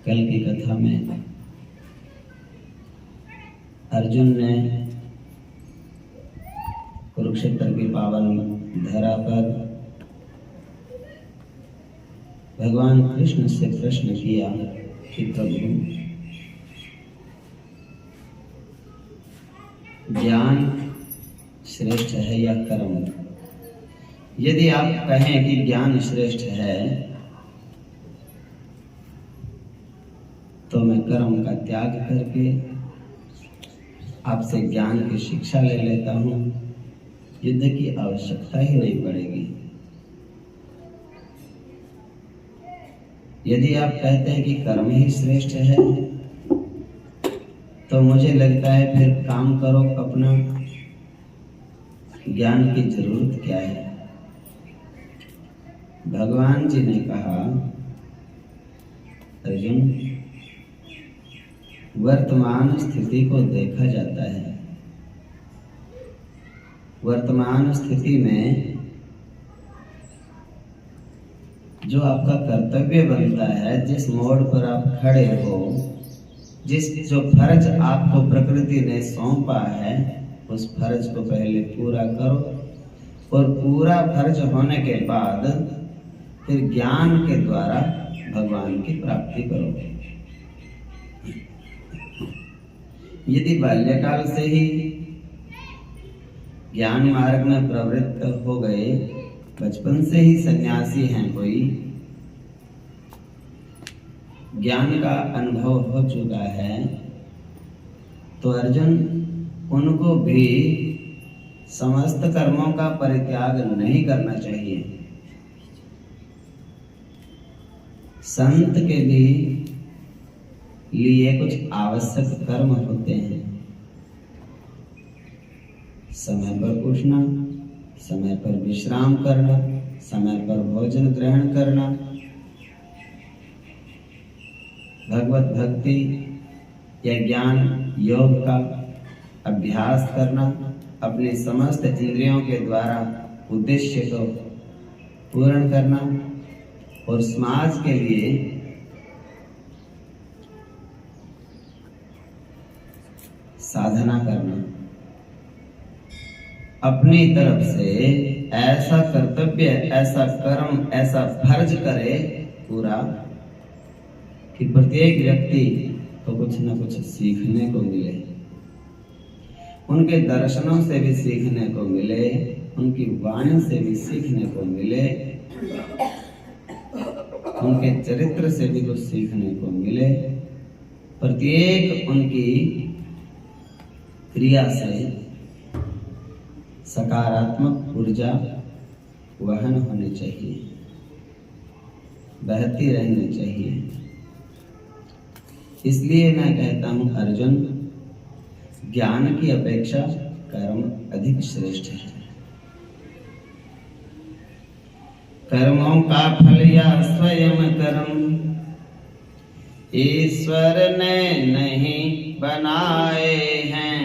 कल की कथा में अर्जुन ने कुरुक्षेत्र की पावन धरा पर भगवान कृष्ण से प्रश्न किया कि प्रभु, ज्ञान श्रेष्ठ है या कर्म? यदि आप कहें कि ज्ञान श्रेष्ठ है तो मैं कर्म का त्याग करके आपसे ज्ञान की शिक्षा ले लेता हूँ, युद्ध की आवश्यकता ही नहीं पड़ेगी। यदि आप कहते हैं कि कर्म ही श्रेष्ठ है तो मुझे लगता है फिर काम करो अपना, ज्ञान की जरूरत क्या है? भगवान जी ने कहा, अर्जुन, वर्तमान स्थिति को देखा जाता है। वर्तमान स्थिति में जो आपका कर्तव्य बनता है, जिस मोड़ पर आप खड़े हो, जो फर्ज आपको प्रकृति ने सौंपा है, उस फर्ज को पहले पूरा करो और पूरा फर्ज होने के बाद फिर ज्ञान के द्वारा भगवान की प्राप्ति करो। यदि बाल्यकाल से ही ज्ञान मार्ग में प्रवृत्त हो गए, बचपन से ही सन्यासी हैं, कोई ज्ञान का अनुभव हो चुका है, तो अर्जुन, उनको भी समस्त कर्मों का परित्याग नहीं करना चाहिए। संत के भी लिए कुछ आवश्यक कर्म होते हैं। समय पर उठना, समय पर विश्राम करना, समय पर भोजन ग्रहण करना, भगवत भक्ति या ज्ञान योग का अभ्यास करना, अपने समस्त इंद्रियों के द्वारा उद्देश्य को पूर्ण करना और समाज के लिए साधना करना। अपनी तरफ से ऐसा कर्तव्य, ऐसा कर्म, ऐसा फर्ज करे पूरा कि प्रत्येक व्यक्ति को कुछ न कुछ सीखने को मिले, उनके दर्शनों से भी सीखने को मिले, उनकी वाणी से भी सीखने को मिले, उनके चरित्र से भी कुछ सीखने को मिले। प्रत्येक उनकी क्रिया से सकारात्मक ऊर्जा वहन होनी चाहिए, बहती रहनी चाहिए। इसलिए मैं कहता हूं, अर्जुन, ज्ञान की अपेक्षा कर्म अधिक श्रेष्ठ है। कर्मों का फल या स्वयं कर्म ईश्वर ने नहीं बनाए हैं,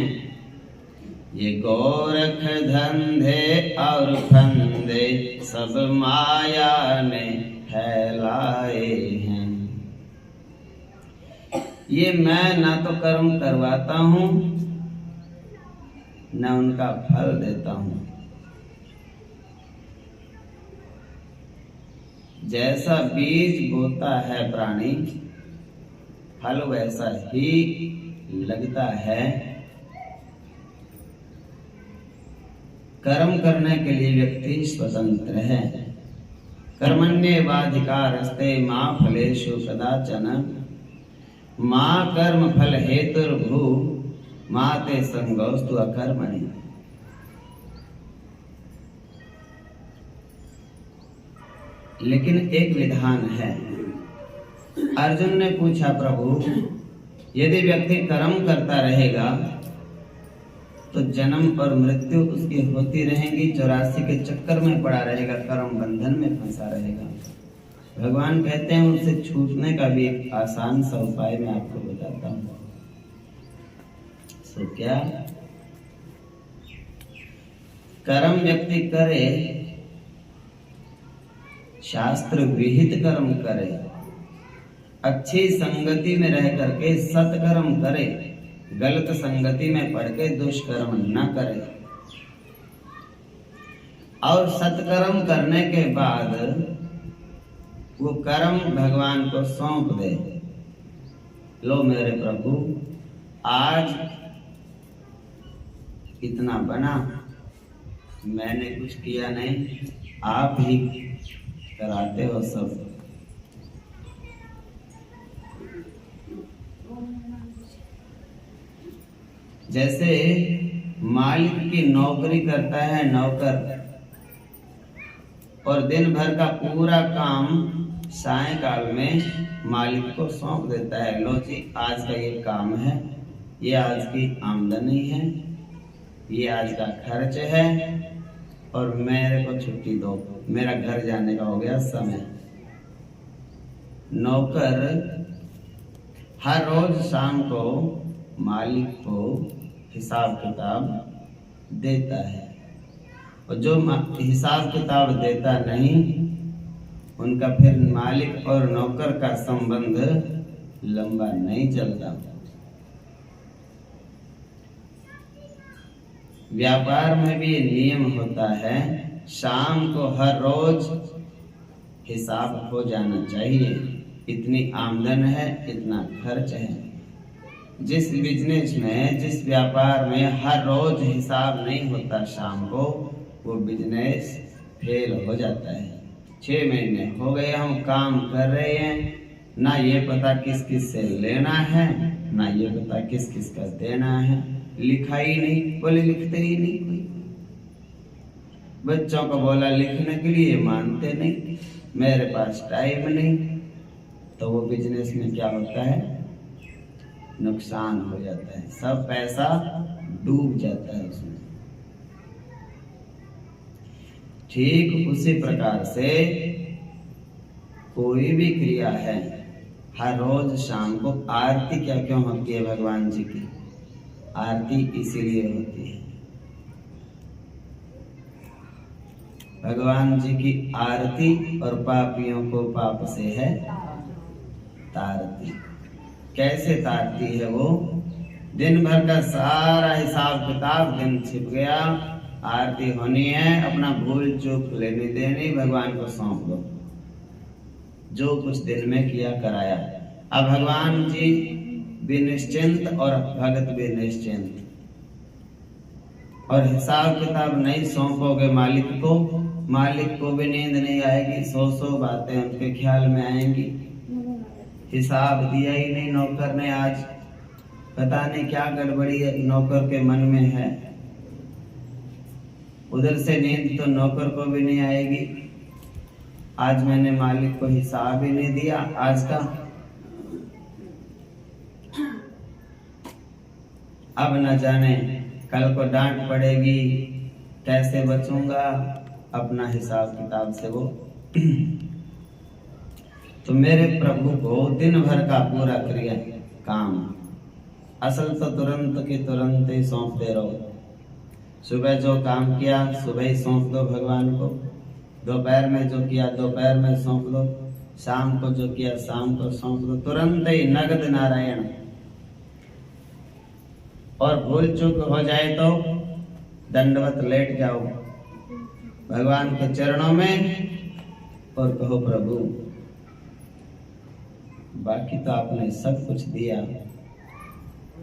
ये गोरख धंधे और फंदे सब माया ने फैलाए हैं। ये मैं ना तो कर्म करवाता हूँ, न उनका फल देता हूँ। जैसा बीज बोता है प्राणी, फल वैसा ही लगता है। कर्म करने के लिए व्यक्ति स्वतंत्र है। कर्मण्येवाधिकारस्ते मा फलेषु कदाचन मा कर्म फल हेतुर्भू मा ते संगोस्तु अकर्मणि। लेकिन एक विधान है। अर्जुन ने पूछा, प्रभु, यदि व्यक्ति कर्म करता रहेगा तो जन्म और मृत्यु उसकी होती रहेंगी, 84 के चक्कर में पड़ा रहेगा, कर्म बंधन में फंसा रहेगा। भगवान कहते हैं उससे छूटने का भी एक आसान सा उपाय मैं आपको बताता हूँ। सो क्या? कर्म व्यक्ति करे, शास्त्र विहित कर्म करे, अच्छी संगति में रह करके सत्कर्म करे, गलत संगति में पड़ के दुष्कर्म न करे, और सत्कर्म करने के बाद वो कर्म भगवान को सौंप दे। लो मेरे प्रभु, आज इतना बना, मैंने कुछ किया नहीं, आप ही कराते हो सब। जैसे मालिक की नौकरी करता है नौकर, और दिन भर का पूरा काम सायंकाल में मालिक को सौंप देता है। लो जी, आज का ये काम है, ये आज की आमदनी है, ये आज का खर्च है, और मेरे को छुट्टी दो, मेरा घर जाने का हो गया समय। नौकर हर रोज शाम को मालिक को हिसाब किताब देता है, और जो हिसाब किताब देता नहीं, उनका फिर मालिक और नौकर का संबंध लंबा नहीं चलता। व्यापार में भी ये नियम होता है, शाम को हर रोज हिसाब हो जाना चाहिए, इतनी आमदन है, इतना खर्च है। जिस बिजनेस में, जिस व्यापार में हर रोज हिसाब नहीं होता शाम को, वो बिजनेस फेल हो जाता है। 6 महीने हो गए हम काम कर रहे हैं, ना ये पता किस किस से लेना है, ना ये पता किस किस का देना है, लिखा ही नहीं, बोले लिखते ही नहीं कोई। बच्चों को बोला लिखने के लिए, मानते नहीं, मेरे पास टाइम नहीं, तो वो बिजनेस में क्या होता है, नुकसान हो जाता है, सब पैसा डूब जाता है उसमें। ठीक उसी प्रकार से कोई भी क्रिया है, हर रोज शाम को आरती क्या क्यों होती है भगवान जी की? आरती इसीलिए होती है, भगवान जी की आरती, और पापियों को पाप से है तारती। कैसे तारती है वो? दिन भर का सारा हिसाब किताब दिन छिप गया, आरती होनी है, अपना भूल चूक लेनी देनी भगवान को सौंप दो, जो कुछ दिन में किया कराया। अब भगवान जी भी निश्चिंत और भगत भी निश्चिंत, और हिसाब किताब नहीं सौंपोगे मालिक को भी नींद नहीं आएगी, 100 बातें उनके ख्याल में आएंगी। हिसाब दिया ही नहीं नौकर ने, आज पता नहीं क्या गड़बड़ी है नौकर के मन में है, उधर से नींद तो नौकर को भी नहीं आएगी। आज मैंने मालिक को हिसाब ही नहीं दिया आज का, अब न जाने कल को डांट पड़ेगी, कैसे बचूंगा अपना हिसाब किताब से वो। तो मेरे प्रभु को दिन भर का पूरा क्रिया काम, असल तो तुरंत की तुरंत ही सौंपते रहो। सुबह जो काम किया सुबह ही सौंप दो भगवान को, दोपहर में जो किया दोपहर में सौंप दो, शाम को जो किया शाम को सौंप दो, तुरंत ही नगद नारायण। और भूल चूक हो जाए तो दंडवत लेट जाओ भगवान के चरणों में और कहो प्रभु बाकी तो आपने सब कुछ दिया,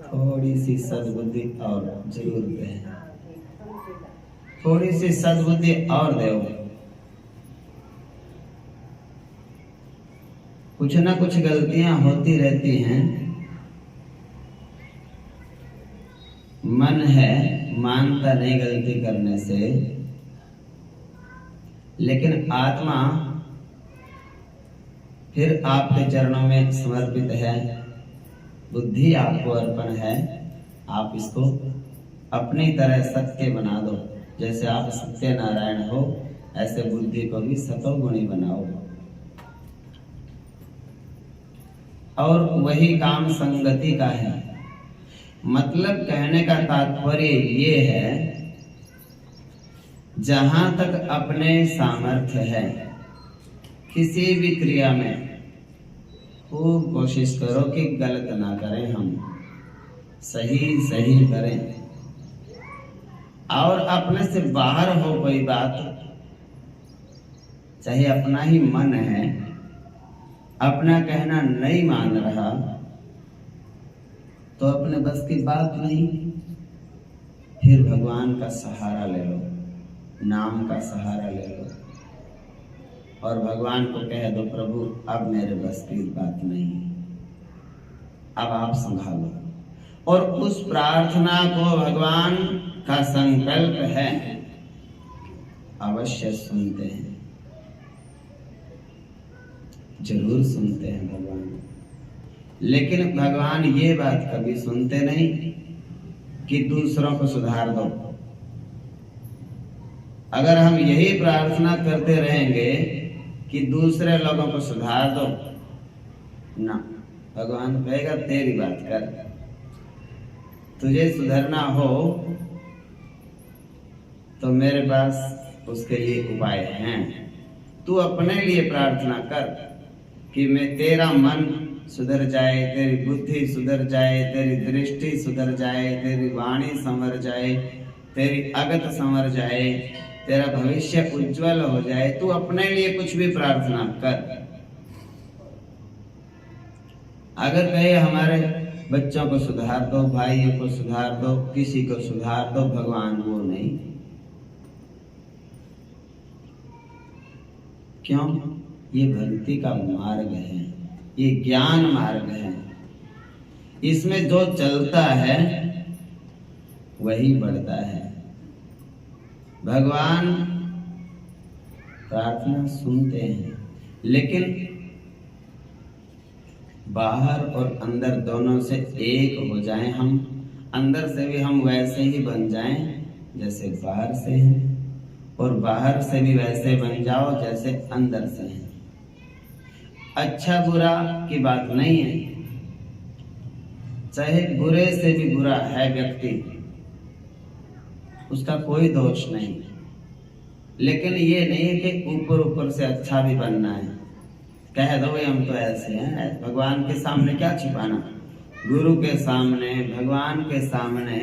थोड़ी सी सद्बुद्धि और जरूरत है, थोड़ी सी सद्बुद्धि और दो। कुछ ना कुछ गलतियां होती रहती हैं, मन है मानता नहीं गलती करने से, लेकिन आत्मा फिर आपके चरणों में समर्पित है, बुद्धि आपको अर्पण है, आप इसको अपनी तरह सत्य बना दो। जैसे आप सत्य नारायण हो ऐसे बुद्धि को भी सतोगुणी बनाओ। और वही काम संगति का है। मतलब कहने का तात्पर्य ये है, जहां तक अपने सामर्थ्य है किसी भी क्रिया में खूब कोशिश करो कि गलत ना करें, हम सही सही करें। और अपने से बाहर हो कोई बात, चाहे अपना ही मन है, अपना कहना नहीं मान रहा, तो अपने बस की बात नहीं, फिर भगवान का सहारा ले लो, नाम का सहारा ले लो और भगवान को कह दो, प्रभु अब मेरे बस की बात नहीं, अब आप संभालो। और उस प्रार्थना को भगवान का संकल्प है, अवश्य सुनते हैं, जरूर सुनते हैं भगवान। लेकिन भगवान ये बात कभी सुनते नहीं कि दूसरों को सुधार दो। अगर हम यही प्रार्थना करते रहेंगे कि दूसरे लोगों को सुधार दो, ना, भगवान कहेगा तेरी बात कर, तुझे सुधरना हो तो मेरे पास उसके लिए उपाय हैं। तू अपने लिए प्रार्थना कर कि मैं तेरा मन सुधर जाए, तेरी बुद्धि सुधर जाए, तेरी दृष्टि सुधर जाए, तेरी वाणी संवर जाए, तेरी अगत संवर जाए, तेरा भविष्य उज्जवल हो जाए। तू अपने लिए कुछ भी प्रार्थना कर। अगर कहे हमारे बच्चों को सुधार दो, भाइयों को सुधार दो, किसी को सुधार दो, भगवान वो नहीं। क्यों? ये भक्ति का मार्ग है, ये ज्ञान मार्ग है। इसमें जो चलता है वही बढ़ता है। भगवान प्रार्थना सुनते हैं, लेकिन बाहर और अंदर दोनों से एक हो जाएं हम, अंदर से भी हम वैसे ही बन जाएं जैसे बाहर से हैं, और बाहर से भी वैसे बन जाओ जैसे अंदर से हैं। अच्छा बुरा की बात नहीं है, चाहे बुरे से भी बुरा है व्यक्ति, उसका कोई दोष नहीं, लेकिन ये नहीं है कि ऊपर ऊपर से अच्छा भी बनना है। कह दो भाई हम तो ऐसे हैं, भगवान के सामने क्या छिपाना, गुरु के सामने, भगवान के सामने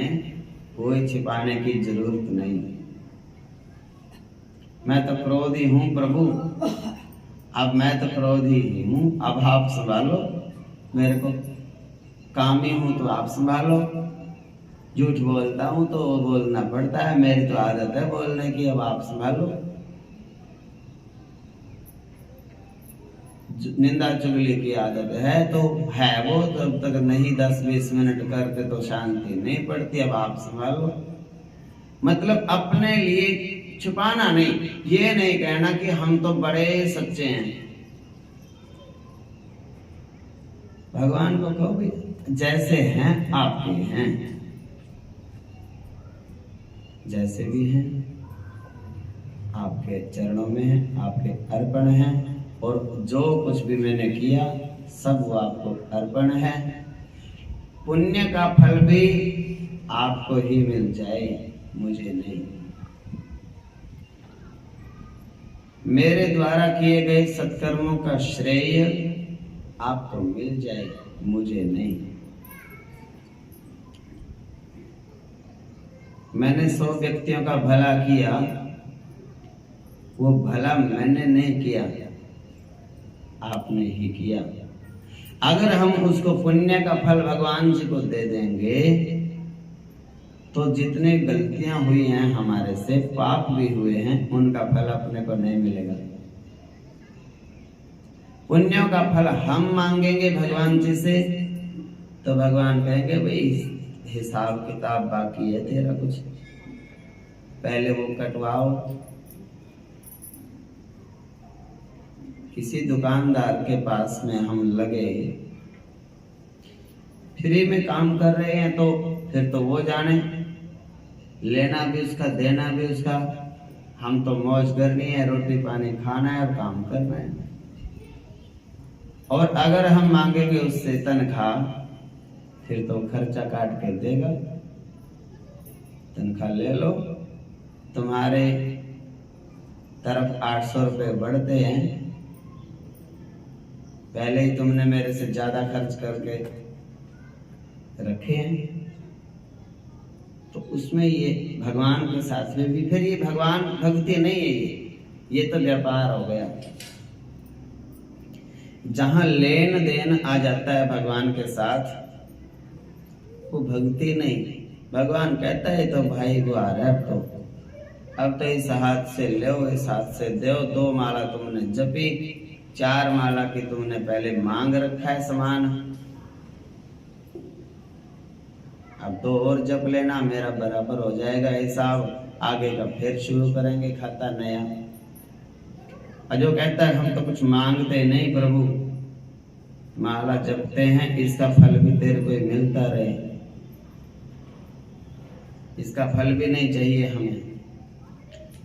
कोई छिपाने की जरूरत नहीं। मैं तो क्रोधी हूं प्रभु, अब मैं तो क्रोधी ही हूं, अब आप संभालो, मेरे को कामी हूं तो आप संभालो, झूठ बोलता हूं तो बोलना पड़ता है, मेरी तो आदत है बोलने की, अब आप संभालो। निंदा चुगली की आदत है तो है वो, तब तक नहीं 10-20 मिनट करके तो शांति नहीं पड़ती, अब आप संभालो। मतलब अपने लिए छुपाना नहीं, ये नहीं कहना कि हम तो बड़े सच्चे हैं। भगवान को कहो भी जैसे हैं आपके हैं, जैसे भी हैं आपके चरणों में हैं, आपके अर्पण हैं, और जो कुछ भी मैंने किया सब वो आपको अर्पण है। पुण्य का फल भी आपको ही मिल जाए, मुझे नहीं। मेरे द्वारा किए गए सत्कर्मों का श्रेय आपको मिल जाए, मुझे नहीं। मैंने 100 व्यक्तियों का भला किया, वो भला मैंने नहीं किया, आपने ही किया। अगर हम उसको पुण्य का फल भगवान जी को दे देंगे तो जितने गलतियां हुई हैं हमारे से, पाप भी हुए हैं, उनका फल अपने को नहीं मिलेगा। पुण्यों का फल हम मांगेंगे भगवान जी से तो भगवान कहेंगे भाई हिसाब किताब बाकी है तेरा, कुछ पहले वो कटवाओ। किसी दुकानदार के पास में हम लगे, फ्री में काम कर रहे हैं, तो फिर तो वो जाने, लेना भी उसका, देना भी उसका, हम तो मौज करनी है, रोटी पानी खाना है और काम करना है। और अगर हम मांगेंगे उससे तनख्वाह, फिर तो खर्चा काट के देगा, तनख्वाह ले लो, तुम्हारे तरफ 800 रुपये बढ़ते हैं, पहले ही तुमने मेरे से ज्यादा खर्च करके रखे हैं, तो उसमें ये भगवान के साथ में भी फिर ये भगवान भक्ति नहीं है, ये तो व्यापार हो गया। जहां लेन देन आ जाता है भगवान के साथ, वो भक्ति नहीं। भगवान कहता है तो भाई वो आ रहा है, अब तो इस हाथ से लो, इस हाथ से दो। 2 माला तुमने जपी, 4 माला की तुमने पहले मांग रखा है सामान, अब 2 और जप लेना, मेरा बराबर हो जाएगा हिसाब। आगे का फिर शुरू करेंगे खाता नया। और जो कहता है हम तो कुछ मांगते नहीं प्रभु, माला जपते हैं, इसका फल भी तेरे को मिलता रहे, इसका फल भी नहीं चाहिए हमें।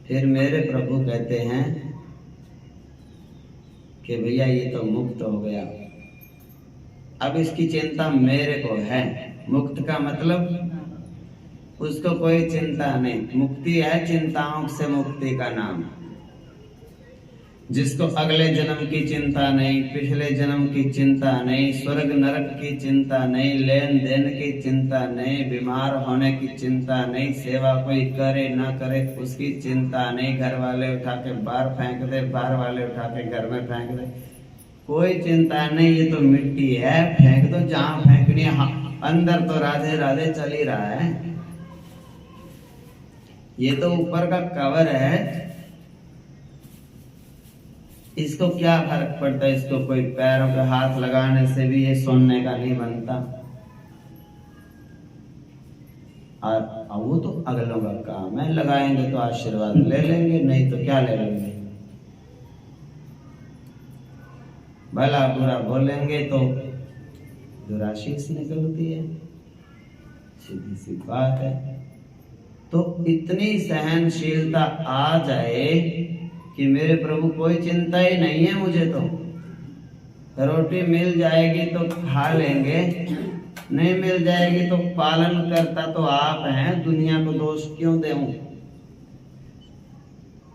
फिर मेरे प्रभु कहते हैं कि भैया ये तो मुक्त हो गया, अब इसकी चिंता मेरे को है। मुक्त का मतलब उसको कोई चिंता नहीं, मुक्ति है चिंताओं से मुक्ति का नाम। जिसको अगले जन्म की चिंता नहीं, पिछले जन्म की चिंता नहीं, स्वर्ग नरक की चिंता नहीं, लेन देन की चिंता नहीं, बीमार होने की चिंता नहीं, सेवा कोई करे ना करे उसकी चिंता नहीं, घर वाले उठा के बाहर फेंक दे, बाहर वाले उठा के घर में फेंक दे, कोई चिंता नहीं। ये तो मिट्टी है, फेंक दो जहां फेंकनी है। हाँ, अंदर तो राधे राधे चल ही रहा है, ये तो ऊपर का कवर है, इसको क्या फर्क पड़ता है। इसको कोई पैरों पे हाथ लगाने से भी ये सोने का नहीं बनता। और वो तो अगलों का काम है, लगाएंगे तो आशीर्वाद ले लेंगे, नहीं तो क्या ले लेंगे। भला बुरा बोलेंगे तो दुराशीष निकलती है, सीधी सी बात है। तो इतनी सहनशीलता आ जाए कि मेरे प्रभु कोई चिंता ही नहीं है मुझे, तो रोटी मिल जाएगी तो खा लेंगे, नहीं मिल जाएगी तो पालन करता तो आप हैं, दुनिया को दोष क्यों देऊं।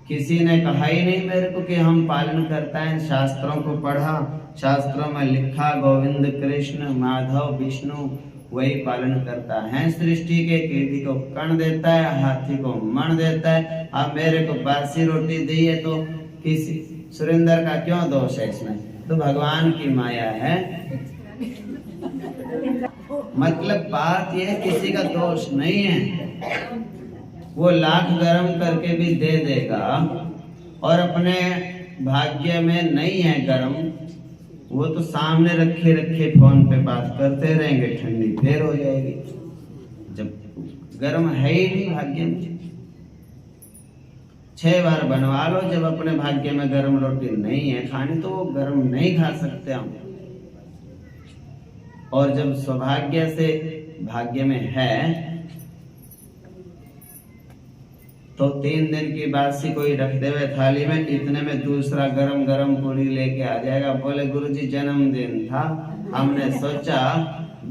किसी ने कहा ही नहीं मेरे को कि हम पालन करता है। शास्त्रों को पढ़ा, शास्त्रों में लिखा गोविंद कृष्ण माधव विष्णु वही पालन करता है। सृष्टि के कीर्ति को कण देता है, हाथी को मण देता है। अब मेरे को बासी रोटी दी है तो किसी सुरेंद्र का क्यों दोष है इसमें, तो भगवान की माया है। मतलब बात यह किसी का दोष नहीं है, वो लाख गरम करके भी दे देगा और अपने भाग्य में नहीं है गरम, वो तो सामने रखे रखे फोन पे बात करते रहेंगे, ठंडी फिर हो जाएगी। जब गरम है ही नहीं भाग्य में, 6 बार बनवा लो, जब अपने भाग्य में गरम रोटी नहीं है खानी तो वो गरम नहीं खा सकते हम। और जब सौभाग्य से भाग्य में है तो 3 दिन की बासी कोई रख देवे थाली में, इतने में दूसरा गरम गरम पूरी लेके आ जाएगा। बोले गुरुजी जन्मदिन था, हमने सोचा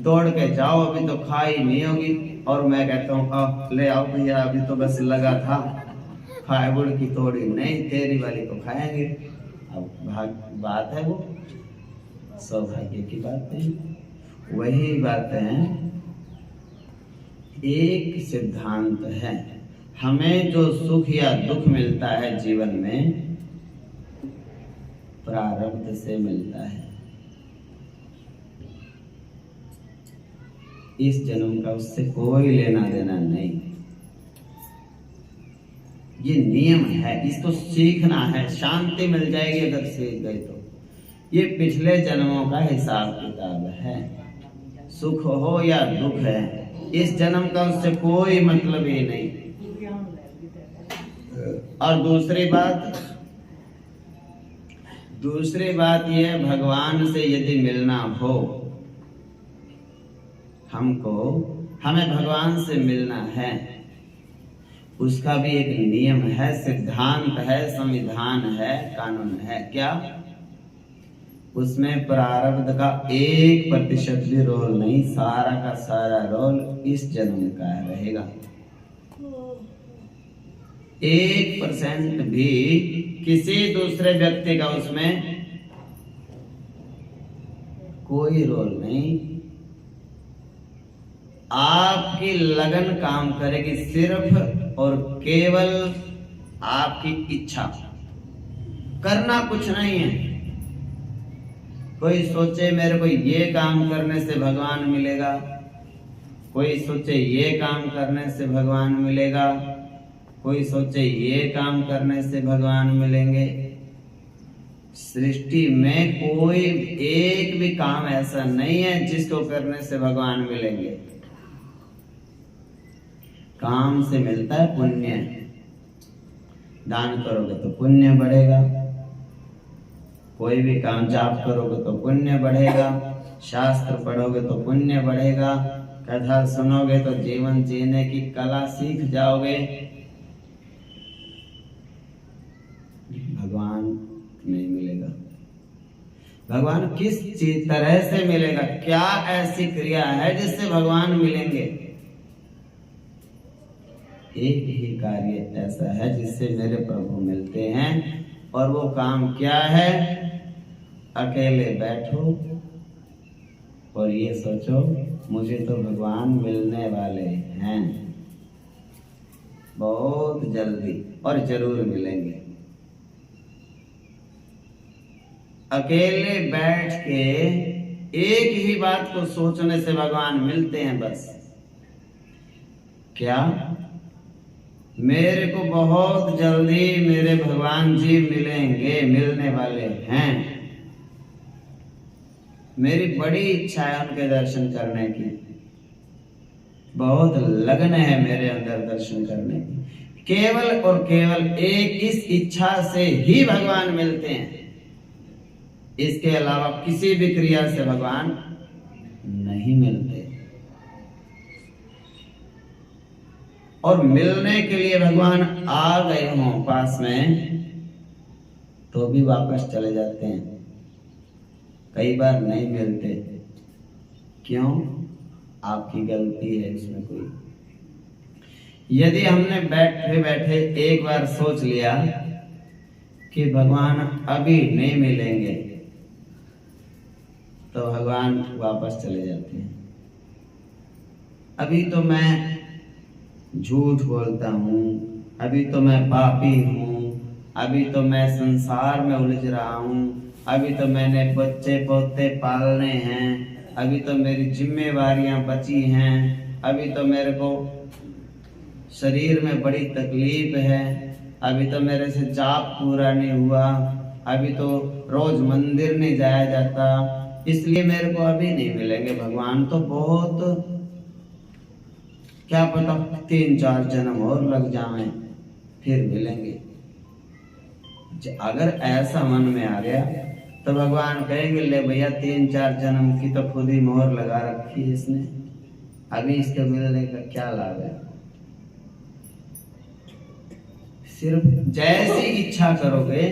दौड़ के जाओ, अभी तो खाई नहीं होगी। और मैं कहता हूँ ले आओ भैया, अभी तो बस लगा था, खाए गुड़ की तोड़ी नहीं, तेरी वाली को खाएंगे। अब बात है वो सौभाग्य की बात है, वही बात है। एक सिद्धांत है, हमें जो सुख या दुख मिलता है जीवन में प्रारब्ध से मिलता है। इस जन्म का उससे कोई लेना देना नहीं, ये नियम है, इसको सीखना है। शांति मिल जाएगी अगर सीख गए तो। ये पिछले जन्मों का हिसाब किताब है, सुख हो या दुख है, इस जन्म का उससे कोई मतलब ही नहीं। और दूसरी बात यह, भगवान से यदि मिलना हो हमको, हमें भगवान से मिलना है, उसका भी एक नियम है, सिद्धांत है, संविधान है, कानून है। क्या? उसमें प्रारब्ध का 1% भी रोल नहीं, सारा का सारा रोल इस जन्म का रहेगा। 1% भी किसी दूसरे व्यक्ति का उसमें कोई रोल नहीं। आपकी लगन काम करेगी सिर्फ और केवल आपकी इच्छा, करना कुछ नहीं है। कोई सोचे मेरे को ये काम करने से भगवान मिलेगा, कोई सोचे ये काम करने से भगवान मिलेगा, कोई सोचे ये काम करने से भगवान मिलेंगे। सृष्टि में कोई एक भी काम ऐसा नहीं है जिसको करने से भगवान मिलेंगे। काम से मिलता है पुण्य। दान करोगे तो पुण्य बढ़ेगा, कोई भी काम जाप करोगे तो पुण्य बढ़ेगा, शास्त्र पढ़ोगे तो पुण्य बढ़ेगा, कथा सुनोगे तो जीवन जीने की कला सीख जाओगे। भगवान नहीं मिलेगा। भगवान किस तरह से मिलेगा? क्या ऐसी क्रिया है जिससे भगवान मिलेंगे? एक ही कार्य ऐसा है जिससे मेरे प्रभु मिलते हैं, और वो काम क्या है? अकेले बैठो और ये सोचो मुझे तो भगवान मिलने वाले हैं, बहुत जल्दी और जरूर मिलेंगे। अकेले बैठ के एक ही बात को सोचने से भगवान मिलते हैं बस। क्या? मेरे को बहुत जल्दी मेरे भगवान जी मिलेंगे, मिलने वाले हैं। मेरी बड़ी इच्छा है उनके दर्शन करने की, बहुत लगन है मेरे अंदर दर्शन करने की। केवल और केवल एक इस इच्छा से ही भगवान मिलते हैं। इसके अलावा किसी भी क्रिया से भगवान नहीं मिलते। और मिलने के लिए भगवान आ गए हों पास में तो भी वापस चले जाते हैं, कई बार नहीं मिलते। क्यों? आपकी गलती है इसमें कोई। यदि हमने बैठे बैठे एक बार सोच लिया कि भगवान अभी नहीं मिलेंगे, तो भगवान वापस चले जाते हैं। अभी तो मैं झूठ बोलता हूँ, अभी तो मैं पापी हूँ, अभी तो मैं संसार में उलझ रहा हूँ, अभी तो मैंने बच्चे पोते पालने हैं, अभी तो मेरी जिम्मेवारियां बची हैं, अभी तो मेरे को शरीर में बड़ी तकलीफ है, अभी तो मेरे से जाप पूरा नहीं हुआ, अभी तो रोज मंदिर नहीं जाया जाता, इसलिए मेरे को अभी नहीं मिलेंगे भगवान। तो बहुत क्या पता 3-4 जन्म और लग जाएं फिर मिलेंगे। अगर ऐसा मन में आ गया तो भगवान कहेंगे ले भैया 3-4 जन्म की तो खुद ही मोहर लगा रखी है इसने, अभी इसके मिलने का क्या लाभ है? सिर्फ जैसी इच्छा करोगे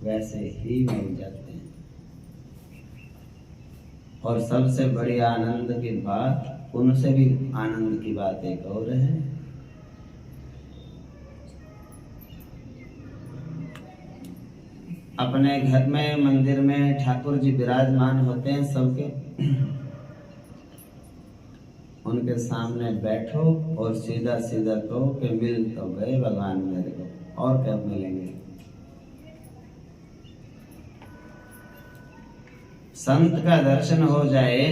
वैसे ही मिल जाते हैं। और सबसे बड़ी आनंद की बात, उनसे भी आनंद की बात एक और है। अपने घर में मंदिर में ठाकुर जी विराजमान होते हैं सबके, उनके सामने बैठो और सीधा सीधा कहो कि मिल तो गए भगवान मेरे को, और कब मिलेंगे? संत का दर्शन हो जाए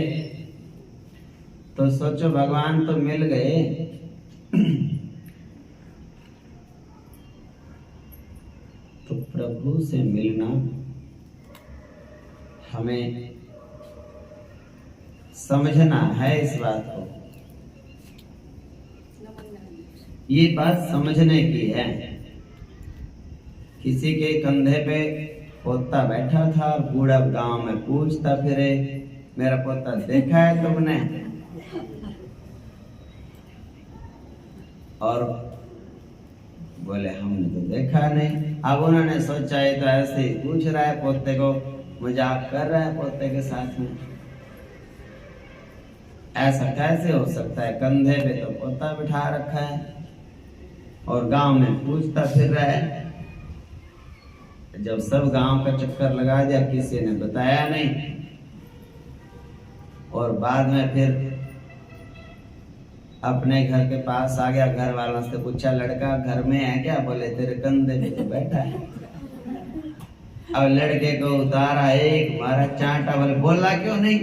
तो सोचो भगवान तो मिल गए। तो प्रभु से मिलना हमें समझना है। इस बात को, ये बात समझने की है। किसी के कंधे पे पोता बैठा था और बूढ़ा गांव में पूछता फिरे, मेरा पोता देखा है तुमने? और बोले हमने तो देखा नहीं। अब उन्होंने सोचा है तो ऐसे ही पूछ रहा है पोते को, मजाक कर रहा है पोते के साथ में। ऐसा कैसे हो सकता है? कंधे पे तो पोता बिठा रखा है और गांव में पूछता फिर रहा है। जब सब गांव का चक्कर लगा दिया, किसी ने बताया नहीं, और बाद में फिर अपने घर के पास आ गया, घर वालों से पूछा लड़का घर में है क्या? बोले तेरे कंधे पे तो बैठा है। अब लड़के को उतारा, एक मारा चांटा, बोले बोला क्यों नहीं?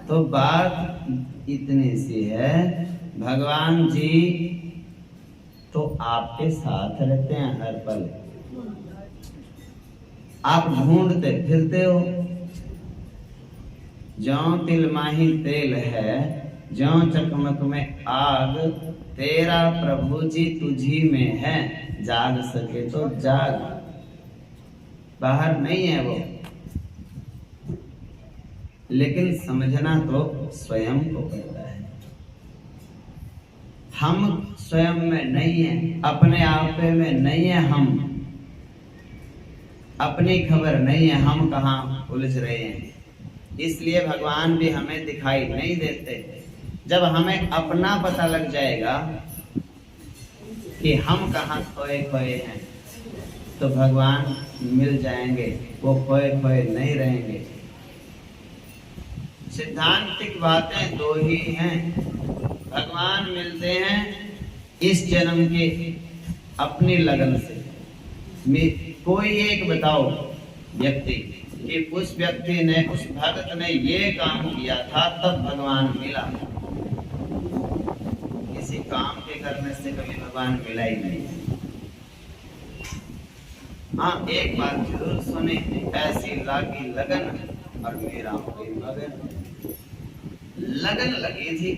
तो बात इतनी सी है, भगवान जी तो आपके साथ रहते हैं हर पल। आप ढूंढते फिरते हो, ज्यों तिल माही तेल है, ज्यों चकमक में आग, तेरा प्रभु जी तुझी में है, जाग सके तो जाग। बाहर नहीं है वो, लेकिन समझना तो स्वयं को पड़ता है। हम स्वयं में नहीं है, अपने आप में नहीं है, हम अपनी खबर नहीं है, हम कहाँ उलझ रहे हैं। इसलिए भगवान भी हमें दिखाई नहीं देते। जब हमें अपना पता लग जाएगा कि हम कहाँ खोए खोए हैं, तो भगवान मिल जाएंगे, वो खोए खोए नहीं रहेंगे। सिद्धांतिक बातें दो ही हैं। भगवान मिलते हैं इस जन्म के अपनी लगन से। कोई एक बताओ व्यक्ति कि उस व्यक्ति ने, उस भक्त ने ये काम किया था तब भगवान मिला। किसी काम के करने से कभी भगवान मिला ही नहीं। हाँ, एक बात जरूर सुने, ऐसी लागी लगन और मेरा कोई मगन। लगन लगी थी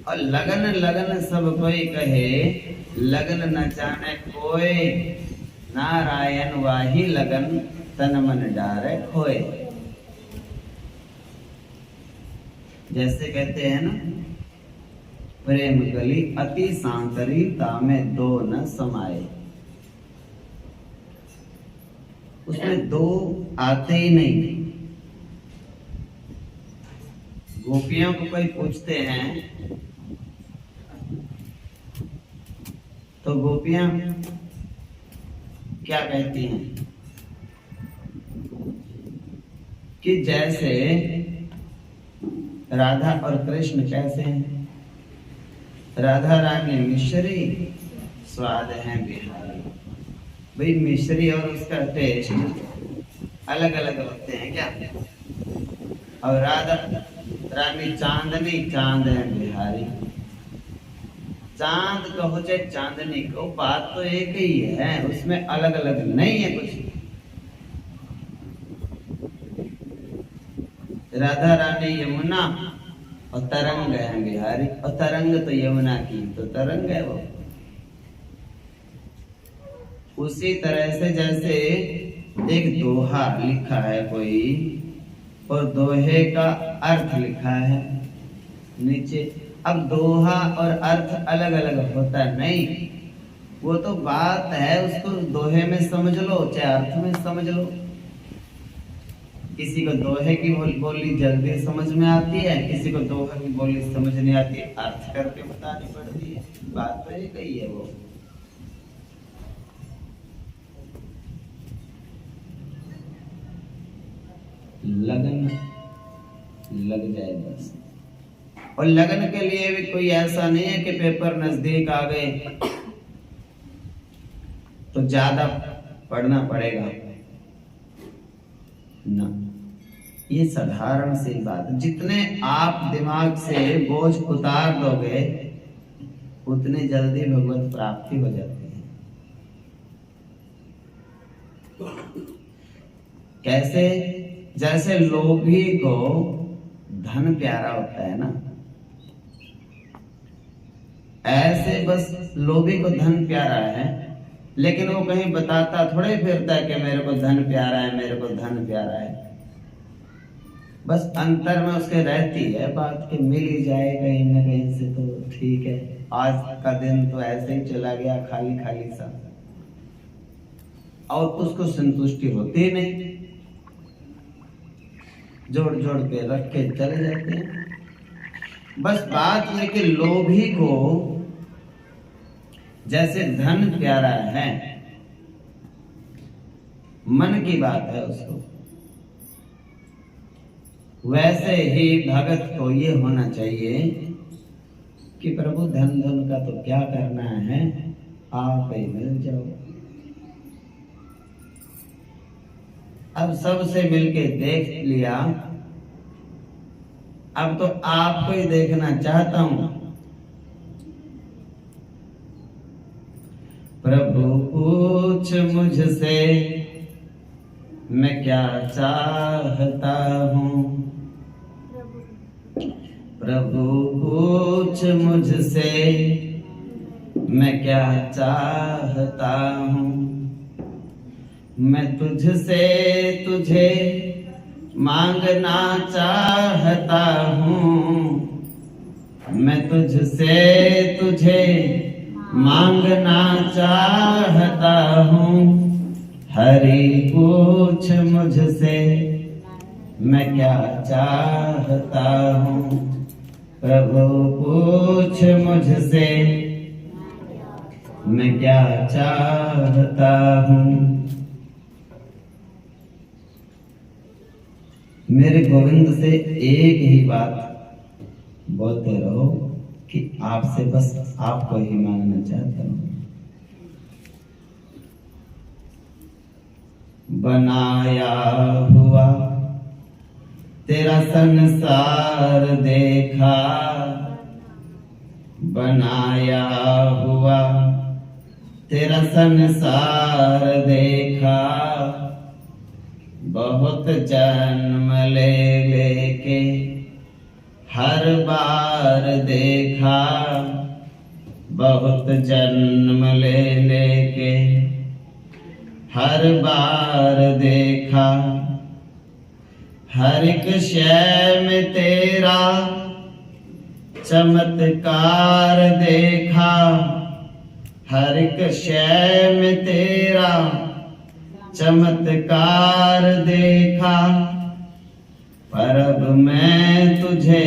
और लगन लगन सब कोई कहे, लगन न जाने कोई, नारायण वाही लगन तन मन डारे खोए। जैसे कहते हैं ना, प्रेम गली अति सांकरी, तामे दो न समाये। उसमें दो आते ही नहीं। गोपियों को कोई पूछते हैं तो गोपियां क्या कहती हैं कि जैसे राधा और कृष्ण कैसे हैं? राधा रानी मिश्री, स्वाद है बिहारी। भाई मिश्री और उसका टेस्ट अलग अलग होते हैं क्या? और राधा रानी चांदनी, चांद है बिहारी। चांद कहो चाहे चांदनी कहो, बात तो एक ही है, उसमें अलग अलग नहीं है कुछ। राधा रानी यमुना और तरंग है बिहारी, और तरंग तो यमुना की तो तरंग है वो। उसी तरह से जैसे एक दोहा लिखा है कोई, और दोहे का अर्थ लिखा है नीचे। अब दोहा और अर्थ अलग अलग होता नहीं, वो तो बात है, उसको दोहे में समझ लो चाहे अर्थ में समझ लो। किसी को दोहे की बोली जल्दी समझ में आती है, किसी को दोहे की बोली समझ नहीं आती, अर्थ करके बतानी पड़ती है। बात तो एक ही है वो। लगन लग जाए बस। और लगन के लिए भी कोई ऐसा नहीं है कि पेपर नजदीक आ गए तो ज्यादा पढ़ना पड़ेगा ना। ये साधारण सी बात, जितने आप दिमाग से बोझ उतार दोगे उतनी जल्दी भगवत प्राप्ति हो जाती है। कैसे? जैसे लोभी को धन प्यारा होता है ना, ऐसे बस लोभी को धन प्यारा है, लेकिन वो कहीं बताता थोड़े फिरता है कि मेरे को धन प्यारा है, मेरे को धन प्यारा है। बस अंतर में उसके रहती है बात कि मिल ही जाए कहीं ना कहीं से तो ठीक है। आज का दिन तो ऐसे ही चला गया खाली खाली सा, और उसको संतुष्टि होती नहीं, जोड़ जोड़ के रख के चले जाते हैं। बस बात है कि लोभी को जैसे धन प्यारा है, मन की बात है उसको। वैसे ही भगत को ये होना चाहिए कि प्रभु धन धन का तो क्या करना है, आप ही मिल जाओ। अब सबसे मिलके देख लिया, अब तो आपको ही देखना चाहता हूं। प्रभु पूछ मुझसे मैं क्या चाहता हूँ, प्रभु पूछ मुझसे मैं क्या चाहता हूँ। मैं तुझसे तुझे मांगना चाहता हूँ, मैं तुझसे तुझे मांगना चाहता हूँ। हरि पूछ मुझसे मैं क्या चाहता हूँ, प्रभु पूछ मुझसे मैं क्या चाहता हूँ। मेरे गोविंद से एक ही बात बोलते रहो कि आपसे बस आपको ही मांगना चाहता हूँ। बनाया हुआ तेरा संसार देखा, बनाया हुआ तेरा संसार देखा। बहुत जन्म ले लेके हर बार देखा, बहुत जन्म ले लेके हर बार देखा। हर एक शय में तेरा चमत्कार देखा, हर एक शय में तेरा चमत्कार देखा। पर अब मैं तुझे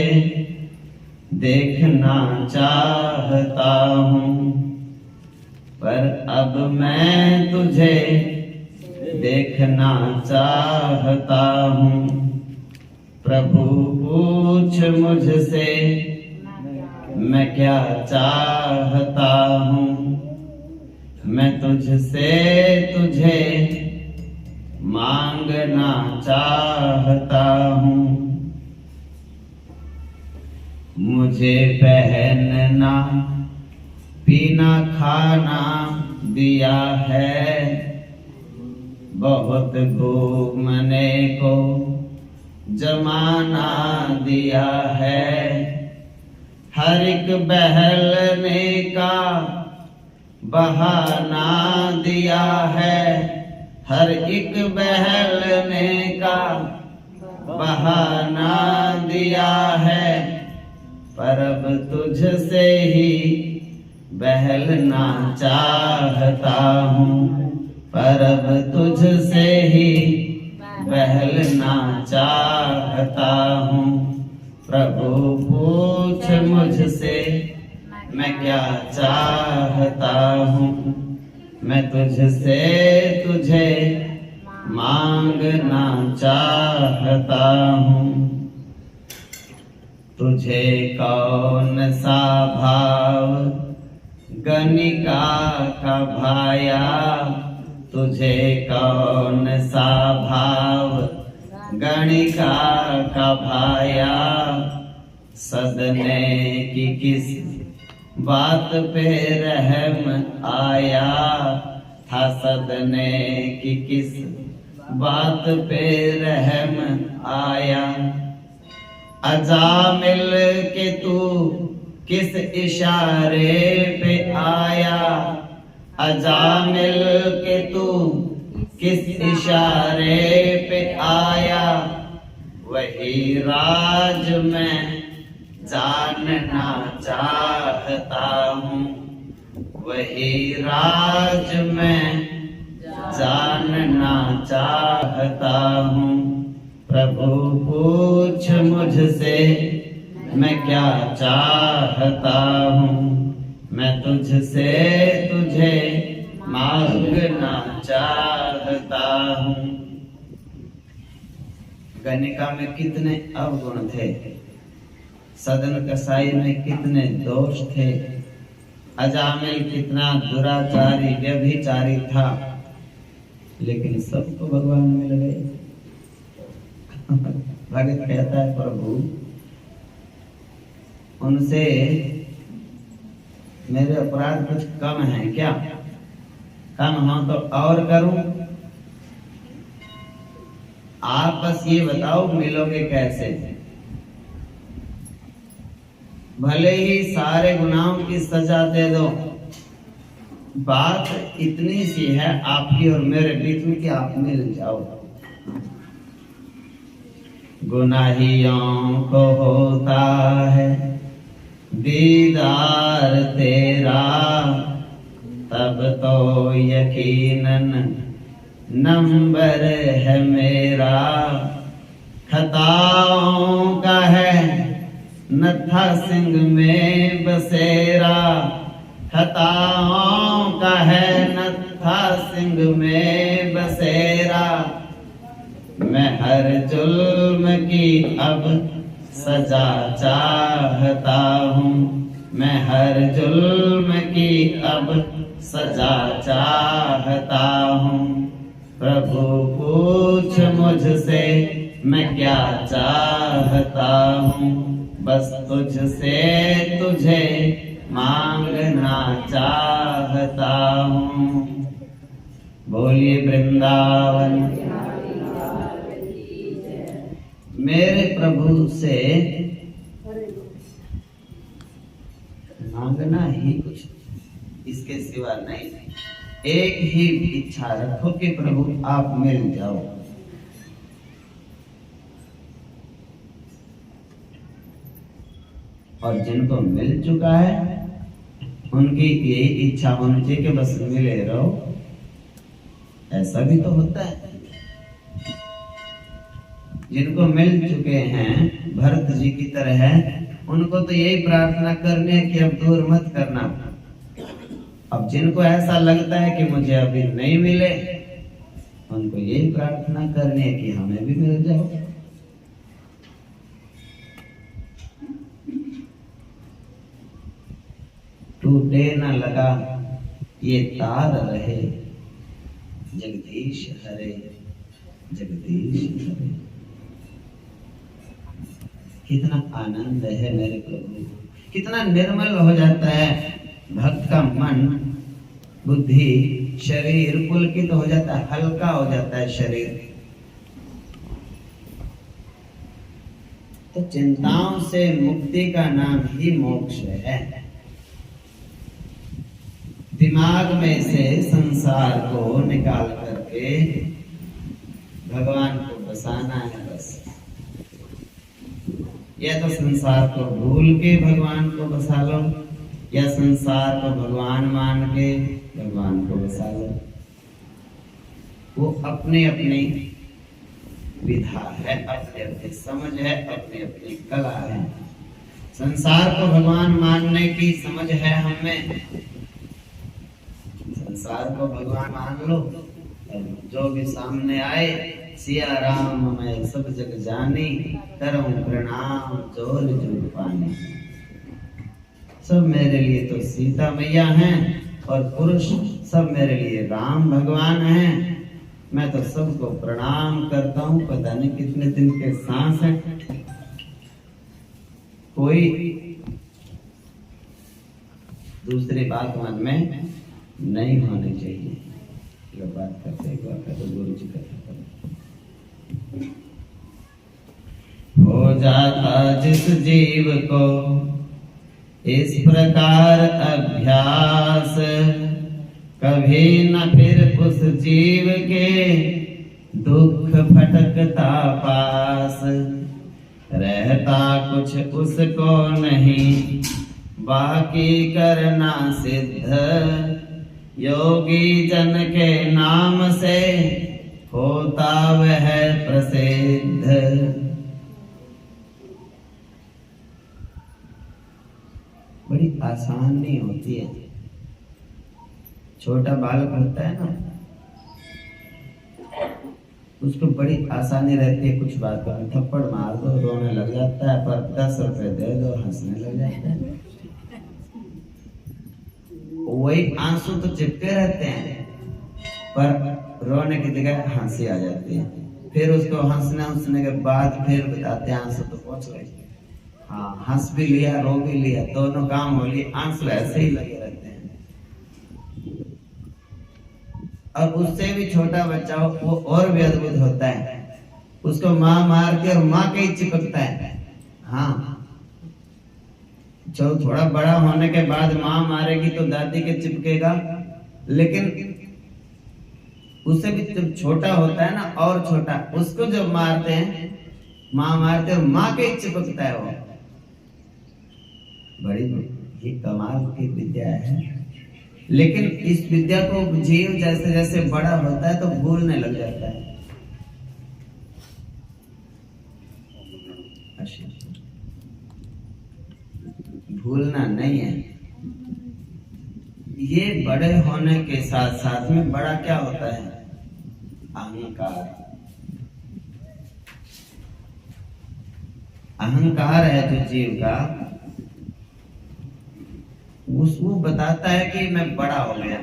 देखना चाहता हूँ, पर अब मैं तुझे देखना चाहता हूँ। प्रभु पूछ मुझसे मैं क्या चाहता हूँ, मैं तुझसे तुझे मांगना चाहता हूँ। मुझे पहनना पीना खाना दिया है, बहुत घूमने को जमाना दिया है। हर एक बहलने का बहाना दिया है, हर एक बहलने का बहाना दिया है। पर अब तुझसे ही बहलना चाहता हूँ, पर अब तुझसे ही बहलना चाहता हूँ। प्रभु पूछ मुझसे मैं क्या चाहता हूँ, मैं तुझसे तुझे मांगना चाहता हूँ। तुझे कौन सा भाव गणिका का भाया, तुझे कौन सा भाव गणिका का भाया। सदने की किस बात पे रहम आया था, सदने की किस बात पे रहम आया। अजामिल के तू किस इशारे पे आया, अजामिल के तू किस इशारे पे आया। वही राज मैं जानना चाहता हूँ, वही राज मैं जानना चाहता हूँ। प्रभु पूछ मुझसे मैं क्या चाहता हूँ, मैं तुझसे तुझे मांगना चाहता हूँ। गणिका में कितने अवगुण थे, सदन कसाई में कितने दोष थे, अजामिल कितना दुराचारी व्यभिचारी था, लेकिन सबको भगवान मिल गए। भगत कहता है प्रभु उनसे मेरे अपराध कुछ कम है क्या? कम हो तो और करूं? आप बस ये बताओ मिलोगे कैसे? भले ही सारे गुनाहों की सजा दे दो, बात इतनी सी है आपकी और मेरे बीच में कि आप मिल जाओ। गुनाहियों को होता है दीदार तेरा, तब तो यकीनन नंबर है मेरा। खताओं का है नत्था सिंह में बसेरा, खताओं का है नत्था सिंह में बसेरा। मैं हर जुल्म की अब सजा चाहता हूँ, मैं हर जुल्म की अब सजा चाहता हूँ। प्रभु पूछ मुझसे मैं क्या चाहता हूँ, बस तुझसे तुझे मांगना चाहता हूँ। बोलिए वृंदावन। मेरे प्रभु से मांगना ही कुछ, इसके सिवा नहीं। एक ही इच्छा रखो कि प्रभु आप मिल जाओ। और जिनको मिल चुका है उनकी यही इच्छा होनी चाहिए कि बस मिले रहो। ऐसा भी तो होता है। जिनको मिल चुके हैं भरत जी की तरह है, उनको तो यही प्रार्थना करनी है कि अब दूर मत करना। अब जिनको ऐसा लगता है कि मुझे अभी नहीं मिले, उनको यही प्रार्थना करनी है कि हमें भी मिल जाए। टूटे न लगा ये तार रहे, जगदीश हरे जगदीश हरे। कितना आनंद है मेरे प्रभु, कितना निर्मल हो जाता है भक्त का मन, बुद्धि, शरीर पुलकित हो जाता है, हल्का हो जाता है शरीर। तो चिंताओं से मुक्ति का नाम ही मोक्ष है। दिमाग में से संसार को निकाल करके भगवान को बसाना है बस। या तो संसार को भूल के भगवान को बसा लो, या संसार को भगवान मान के भगवान को बसा लो। वो अपनी अपनी विधा है, अपनी अपनी समझ है, अपनी अपनी कला है। संसार को भगवान मानने की समझ है हमें, संसार को भगवान मान लो। जो भी सामने आए, सिया राम मैं सब जग जानी, करऊं प्रणाम जोर जुग पानी। सब मेरे लिए तो सीता मैया हैं, और पुरुष सब मेरे लिए राम भगवान हैं। मैं तो सबको प्रणाम करता हूँ। पता नहीं कितने दिन के सांस है। कोई दूसरी बात मन में नहीं होनी चाहिए। ये बात करते तो गुरु जी करते हो जाता जिस जीव को इस प्रकार अभ्यास, कभी न फिर उस जीव के दुख फटकता पास। रहता कुछ उसको नहीं, बाकी करना सिद्ध। योगी जन के नाम से होता वह प्रसिद्ध। बड़ी आसानी होती है। छोटा बालक होता है ना, उसको बड़ी आसानी रहती है, कुछ बात में थप्पड़ मार दो रोने लग जाता है, पर 10 रुपए दे दो हंसने लग जाता है। वही आंसू तो चिपके रहते हैं, पर रोने की जगह हंसी आ जाती है। फिर उसको हंसने के बाद फिर बताते हैं आंसू तो पहुंच गए। हाँ, हंस भी लिया रो भी लिया, दोनों काम हो लिए, आंसू ऐसे ही लगे रहते हैं। और उससे भी छोटा बच्चा हो वो और भी अद्भुत होता है, उसको माँ मार के और माँ के ही चिपकता है। हाँ, चलो थोड़ा बड़ा होने के बाद माँ मारेगी तो दादी के चिपकेगा, लेकिन उससे भी जब छोटा होता है ना, और छोटा, उसको जब मारते हैं माँ मारते हैं, माँ के ही चिपकता है वो। बड़ी ये कमाल की विद्या है। लेकिन इस विद्या को जीव जैसे जैसे बड़ा होता है तो भूलने लग जाता है। भूलना नहीं है। ये बड़े होने के साथ साथ में बड़ा क्या होता है? अहंकार। अहंकार है जो जीव का, वो बताता है कि मैं बड़ा हो गया।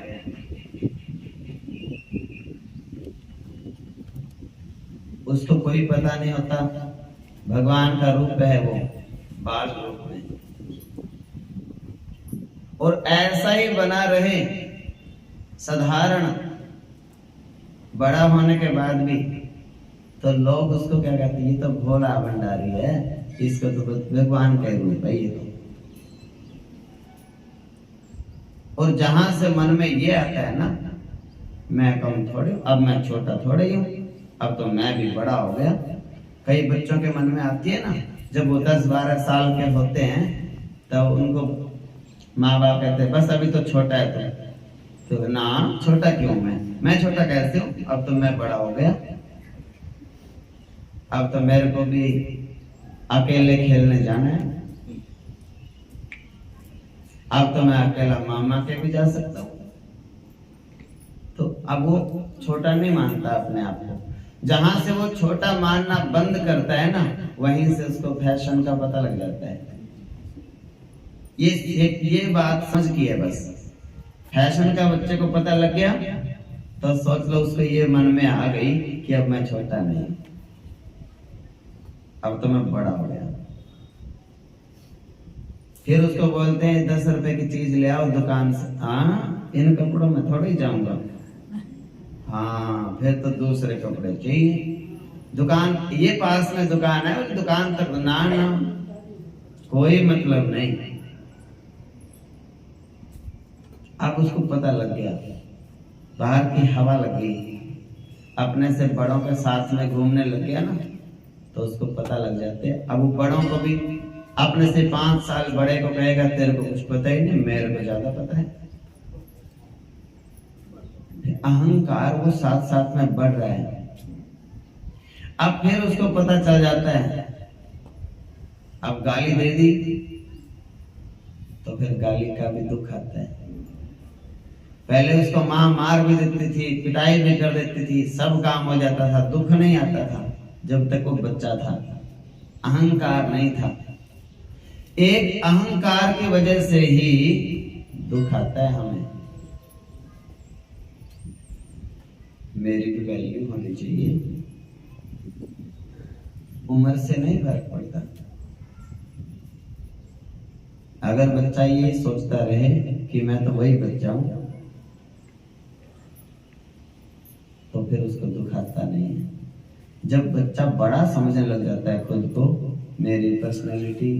उसको कोई पता नहीं होता भगवान का रूप है वो, बाल रूप में, और ऐसा ही बना रहे साधारण बड़ा होने के बाद भी, तो लोग उसको क्या कहते हैं? ये तो भोला भंडारी है, इसको तो भगवान का रूप है ये तो। और जहां से मन में ये आता है ना, मैं कम थोड़े, अब मैं छोटा थोड़े ही हूँ, अब तो मैं भी बड़ा हो गया। कई बच्चों के मन में आती है ना, जब वो 10-12 साल के होते हैं तब उनको माँ बाप कहते हैं बस अभी तो छोटा है तो ना, छोटा क्यों? मैं छोटा कैसे हूँ? अब तो मैं बड़ा हो गया, अब तो मेरे को भी अकेले खेलने जाना है, अब तो मैं अकेला मामा के भी जा सकता हूँ। तो अब वो छोटा नहीं मानता अपने आप को। जहां से वो छोटा मानना बंद करता है ना, वहीं से उसको फैशन का पता लग जाता है। ये बात समझ की है बस। फैशन का बच्चे को पता लग गया तो सोच लो उसको ये मन में आ गई कि अब मैं छोटा नहीं, अब तो मैं बड़ा हो गया। फिर उसको बोलते हैं 10 रुपए की चीज ले आओ दुकान से। हाँ, इन कपड़ों में थोड़ी जाऊंगा। हाँ, फिर तो दूसरे कपड़े चाहिए। दुकान, ये पास में दुकान है, उस दुकान तक ना कोई मतलब नहीं। अब उसको पता लग गया, बाहर की हवा लग गई, अपने से बड़ों के साथ में घूमने लग गया ना, तो उसको पता लग जाते हैं। अब वो बड़ों को भी अपने से 5 साल बड़े को कहेगा तेरे को कुछ पता ही नहीं, मेरे को ज्यादा पता है। अहंकार वो साथ साथ में बढ़ रहा है। अब फिर उसको पता चल जाता है, अब गाली दे दी तो फिर गाली का भी दुख आता है। पहले उसको माँ मार भी देती थी, पिटाई भी कर देती थी, सब काम हो जाता था, दुख नहीं आता था जब तक वो बच्चा था, अहंकार नहीं था। एक अहंकार की वजह से ही दुख आता है हमें। मेरी भी वैल्यू होनी चाहिए, उम्र से नहीं फर्क पड़ता। अगर बच्चा ये सोचता रहे कि मैं तो वही बच्चा हूं, तो फिर उसको दुख आता नहीं है। जब बच्चा बड़ा समझने लग जाता है खुद को, मेरी पर्सनैलिटी,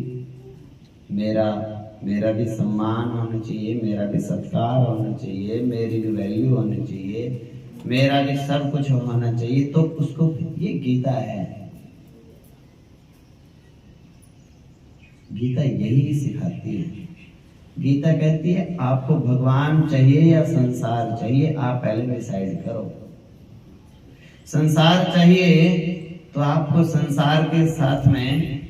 मेरा भी सम्मान होना चाहिए, मेरा भी सत्कार होना चाहिए, मेरी भी वैल्यू होनी चाहिए, मेरा भी सब कुछ होना चाहिए, तो उसको ये गीता है। गीता यही सिखाती है। गीता कहती है आपको भगवान चाहिए या संसार चाहिए, आप पहले डिसाइड करो। संसार चाहिए तो आपको संसार के साथ में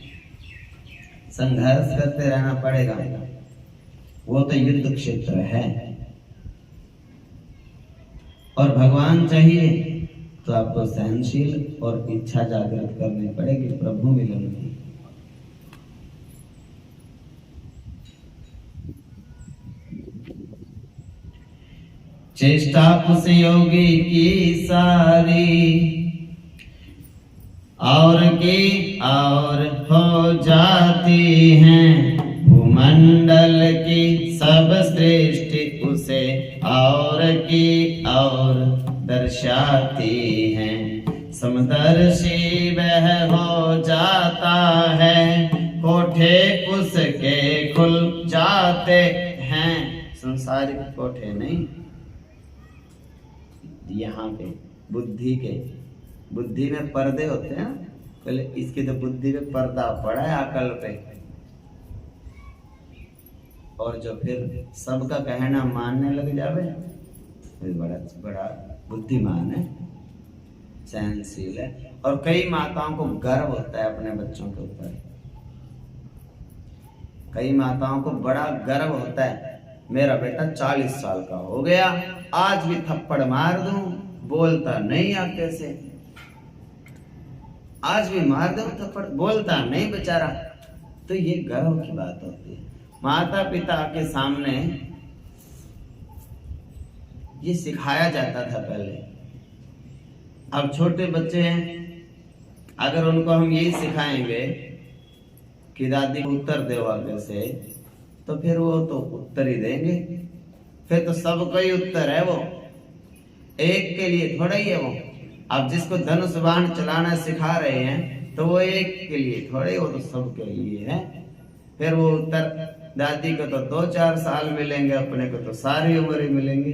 संघर्ष करते रहना पड़ेगा, वो तो युद्ध क्षेत्र है। और भगवान चाहिए तो आपको सहनशील और इच्छा जागृत करनी पड़ेगी प्रभु मिलन की। चेष्टा उस योगी की सारी और की और हो जाती हैं, भूमंडल की सब सृष्टि उसे और की और दर्शाती हैं। समदर्शी वह हो जाता है, कोठे उसके खुल जाते हैं। संसारिक कोठे नहीं, यहाँ पे बुद्धि में पर्दे होते हैं। पहले इसकी तो बुद्धि में पर्दा पड़ा है अकल पे, और जो फिर सबका कहना मानने लग जावे बड़ा बुद्धिमान है, सहनशील है। और कई माताओं को गर्व होता है अपने बच्चों के ऊपर, कई माताओं को बड़ा गर्व होता है, मेरा बेटा 40 साल का हो गया, आज भी थप्पड़ मार दूं, बोलता नहीं आगे से, आज भी मार दूं थप्पड़, बोलता नहीं बेचारा। तो ये गर्व की बात होती है। माता पिता के सामने ये सिखाया जाता था पहले। अब छोटे बच्चे हैं, अगर उनको हम यही सिखाएंगे कि दादी को उत्तर दो आगे से, तो फिर वो तो उत्तर ही देंगे। फिर तो सबका ही उत्तर है, वो एक के लिए थोड़ा ही है वो। अब जिसको धनुष बाण चलाना सिखा रहे हैं तो वो एक के लिए थोड़े, वो तो सबके लिए है। फिर वो उत्तर दादी को तो 2-4 साल मिलेंगे, अपने को तो सारी उम्र ही मिलेंगे।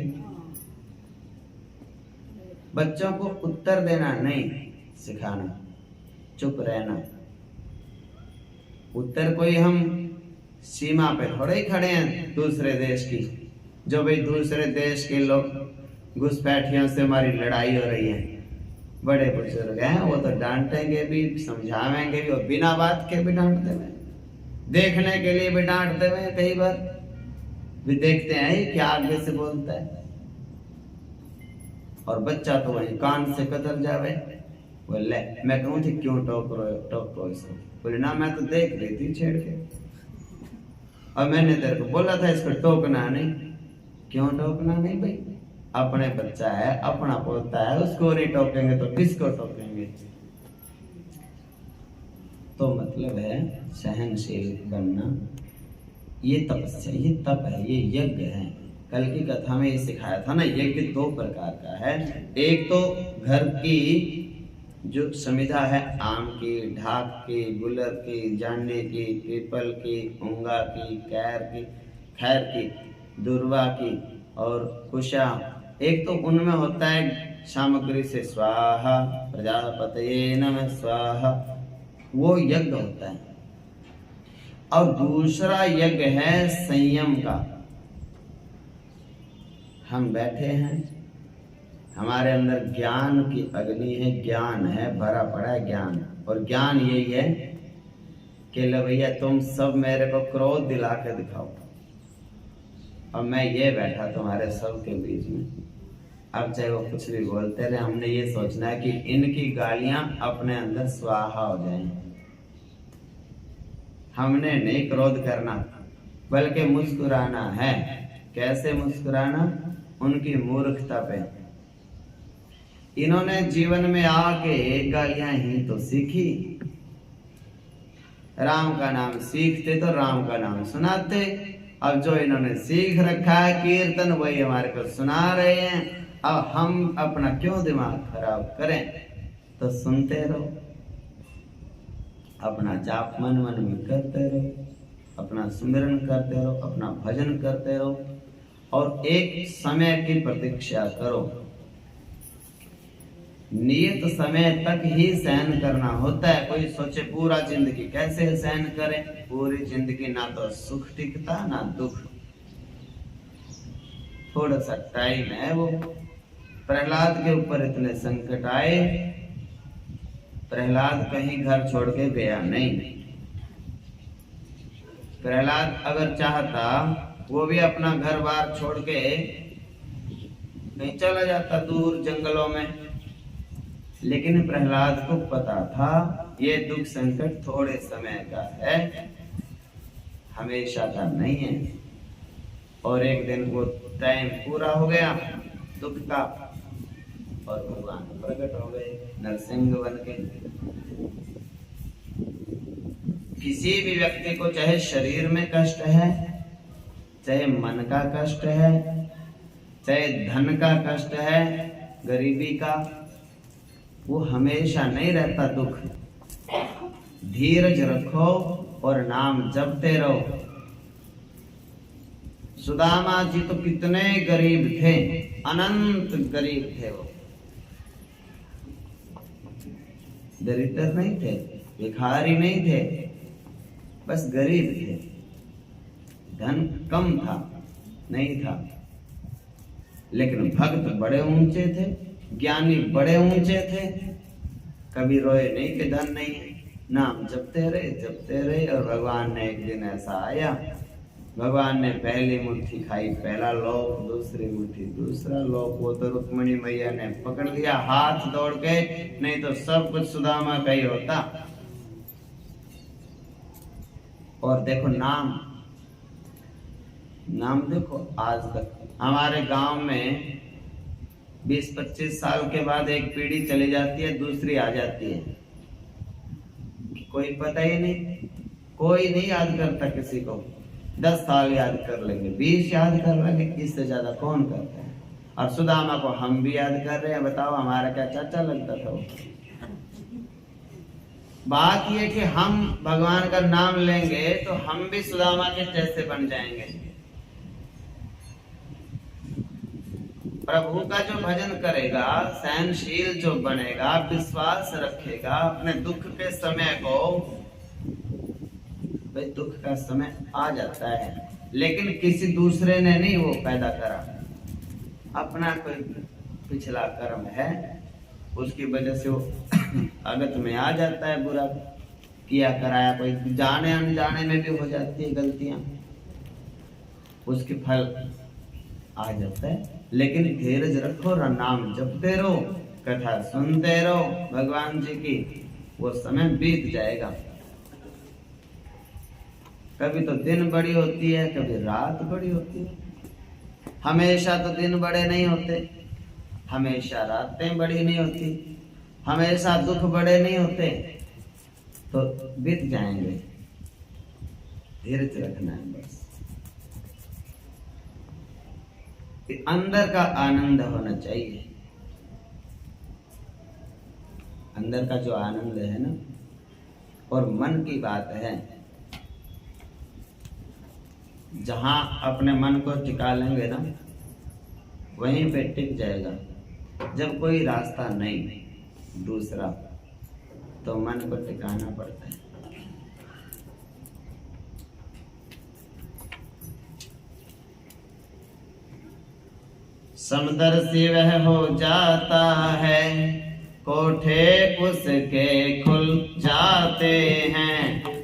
बच्चों को उत्तर देना नहीं सिखाना, चुप रहना। उत्तर कोई हम सीमा पे थोड़े ही खड़े हैं दूसरे देश की, जो भाई दूसरे देश के लोग घुसपैठियों से हमारी लड़ाई हो रही है। बड़े बुजुर्ग हैं, वो तो डांटेंगे भी, समझावेंगे भी, और बिना बात के भी डांटते हैं, देखने के लिए भी डांटते हैं। कई बार भी देखते हैं क्या आगे से बोलता है, और बच्चा तो वहीं कान से कतर जावे। बोले मैं कहूँ थी क्यों टोको इसको, बोले ना मैं तो देख रही थी छेड़ के, और मैंने तेरे को बोला था इसको टोकना नहीं। क्यों टोकना नहीं भाई, अपने बच्चा है, अपना पोता है, उसको नहीं टोकेंगे तो किसको टोकेंगे। तो मतलब है सहनशील बनना, ये तपस्या, ये तप है, ये यज्ञ है। कल की कथा में ये सिखाया था ना, यज्ञ 2 प्रकार का है। एक तो घर की जो समिधा है, आम की, ढाक की, गुलर की, जाने की, पीपल की, ऊंगा की, खैर की, दुर्वा की और कुशा। एक तो उनमें होता है सामग्री से स्वाहा, प्रजापतये नमः स्वाहा, वो यज्ञ होता है। और दूसरा यज्ञ है संयम का। हम बैठे हैं, हमारे अंदर ज्ञान की अग्नि है, ज्ञान है, भरा पड़ा है ज्ञान। और ज्ञान यही है कि लो भैया तुम सब मेरे को क्रोध दिला के दिखाओ, और मैं ये बैठा तुम्हारे सब के बीच में। अब चाहे वो कुछ भी बोलते रहे, हमने ये सोचना है कि इनकी गालियां अपने अंदर स्वाहा हो जाएं। हमने नहीं क्रोध करना, बल्कि मुस्कुराना है। कैसे मुस्कुराना? उनकी मूर्खता पे। इन्होंने जीवन में आके गालियां ही तो सीखी। राम का नाम सीखते तो राम का नाम सुनाते। अब जो इन्होंने सीख रखा है कीर्तन, वही हमारे को सुना रहे हैं। अब हम अपना क्यों दिमाग खराब करें? तो सुनते रहो, अपना जाप मन मन में करते रहो, अपना स्मरण करते रहो, अपना भजन करते रहो, और एक समय की प्रतीक्षा करो। नियत समय तक ही सहन करना होता है। कोई सोचे पूरा जिंदगी कैसे सहन करे? पूरी जिंदगी ना तो सुख टिकता ना दुख, थोड़ा सा टाइम है। वो प्रहलाद के ऊपर इतने संकट आए, प्रहलाद कहीं घर छोड़ के गया नहीं। प्रहलाद अगर चाहता वो भी अपना घर बार छोड़ के कहीं चला जाता दूर जंगलों में, लेकिन प्रहलाद को पता था ये दुख संकट थोड़े समय का है, हमेशा का नहीं है। और एक दिन वो टाइम पूरा हो गया दुख का और भगवान प्रकट हो गए नरसिंह बन के। किसी भी व्यक्ति को चाहे शरीर में कष्ट है, चाहे मन का कष्ट है, चाहे धन का कष्ट है, गरीबी का, वो हमेशा नहीं रहता दुख। धीरज रखो और नाम जपते रहो। सुदामा जी तो कितने गरीब थे, अनंत गरीब थे। वो दरिद्र नहीं थे, भिखारी नहीं थे, बस गरीब थे। धन कम था, नहीं था, लेकिन भक्त बड़े ऊंचे थे, ज्ञानी बड़े ऊंचे थे। कभी रोए नहीं कि धन नहीं है, नाम जपते रहे। और भगवान ने एक दिन ऐसा आया, भगवान ने पहली मुट्ठी खाई पहला लोक, दूसरी मुट्ठी दूसरा लोक। वो तो रुक्मिणी मैया ने पकड़ लिया हाथ दौड़ के, नहीं तो सब कुछ सुदामा का ही होता। और देखो नाम देखो, आज तक हमारे गांव में 20-25 साल के बाद एक पीढ़ी चली जाती है, दूसरी आ जाती है, कोई पता ही नहीं, कोई नहीं याद करता किसी को। 10 साल याद कर लेंगे, 20 याद कर लेंगे, इससे ज्यादा कौन करता है। और सुदामा को हम भी याद कर रहे हैं, बताओ हमारा क्या चाचा लगता था वो। बात ये कि हम भगवान का नाम लेंगे तो हम भी सुदामा के जैसे बन जाएंगे। प्रभु का जो भजन करेगा, सहनशील जो बनेगा, विश्वास रखेगा अपने दुख के समय को, भाई दुख का समय आ जाता है, लेकिन किसी दूसरे ने नहीं वो पैदा करा, अपना कोई पिछला कर्म है, उसकी वजह से वो आगत में आ जाता है। बुरा किया कराया, कोई जाने अनजाने में भी हो जाती है गलतियां, उसके फल आ जाता है। लेकिन धीरज रखो और नाम जपते रहो, कथा सुनते रहो भगवान जी की, वो समय बीत जाएगा। कभी तो दिन बड़ी होती है, कभी रात बड़ी होती है। हमेशा तो दिन बड़े नहीं होते, हमेशा रातें बड़ी नहीं होती, हमेशा दुख बड़े नहीं होते, तो बीत जाएंगे। धीरज रखना है बस। अंदर का आनंद होना चाहिए। अंदर का जो आनंद है ना, और मन की बात है, जहां अपने मन को टिका लेंगे ना, वहीं पे टिक जाएगा। जब कोई रास्ता नहीं दूसरा, तो मन को टिकाना पड़ता है। समदर्शी वह हो जाता है, कोठे उसके खुल जाते हैं।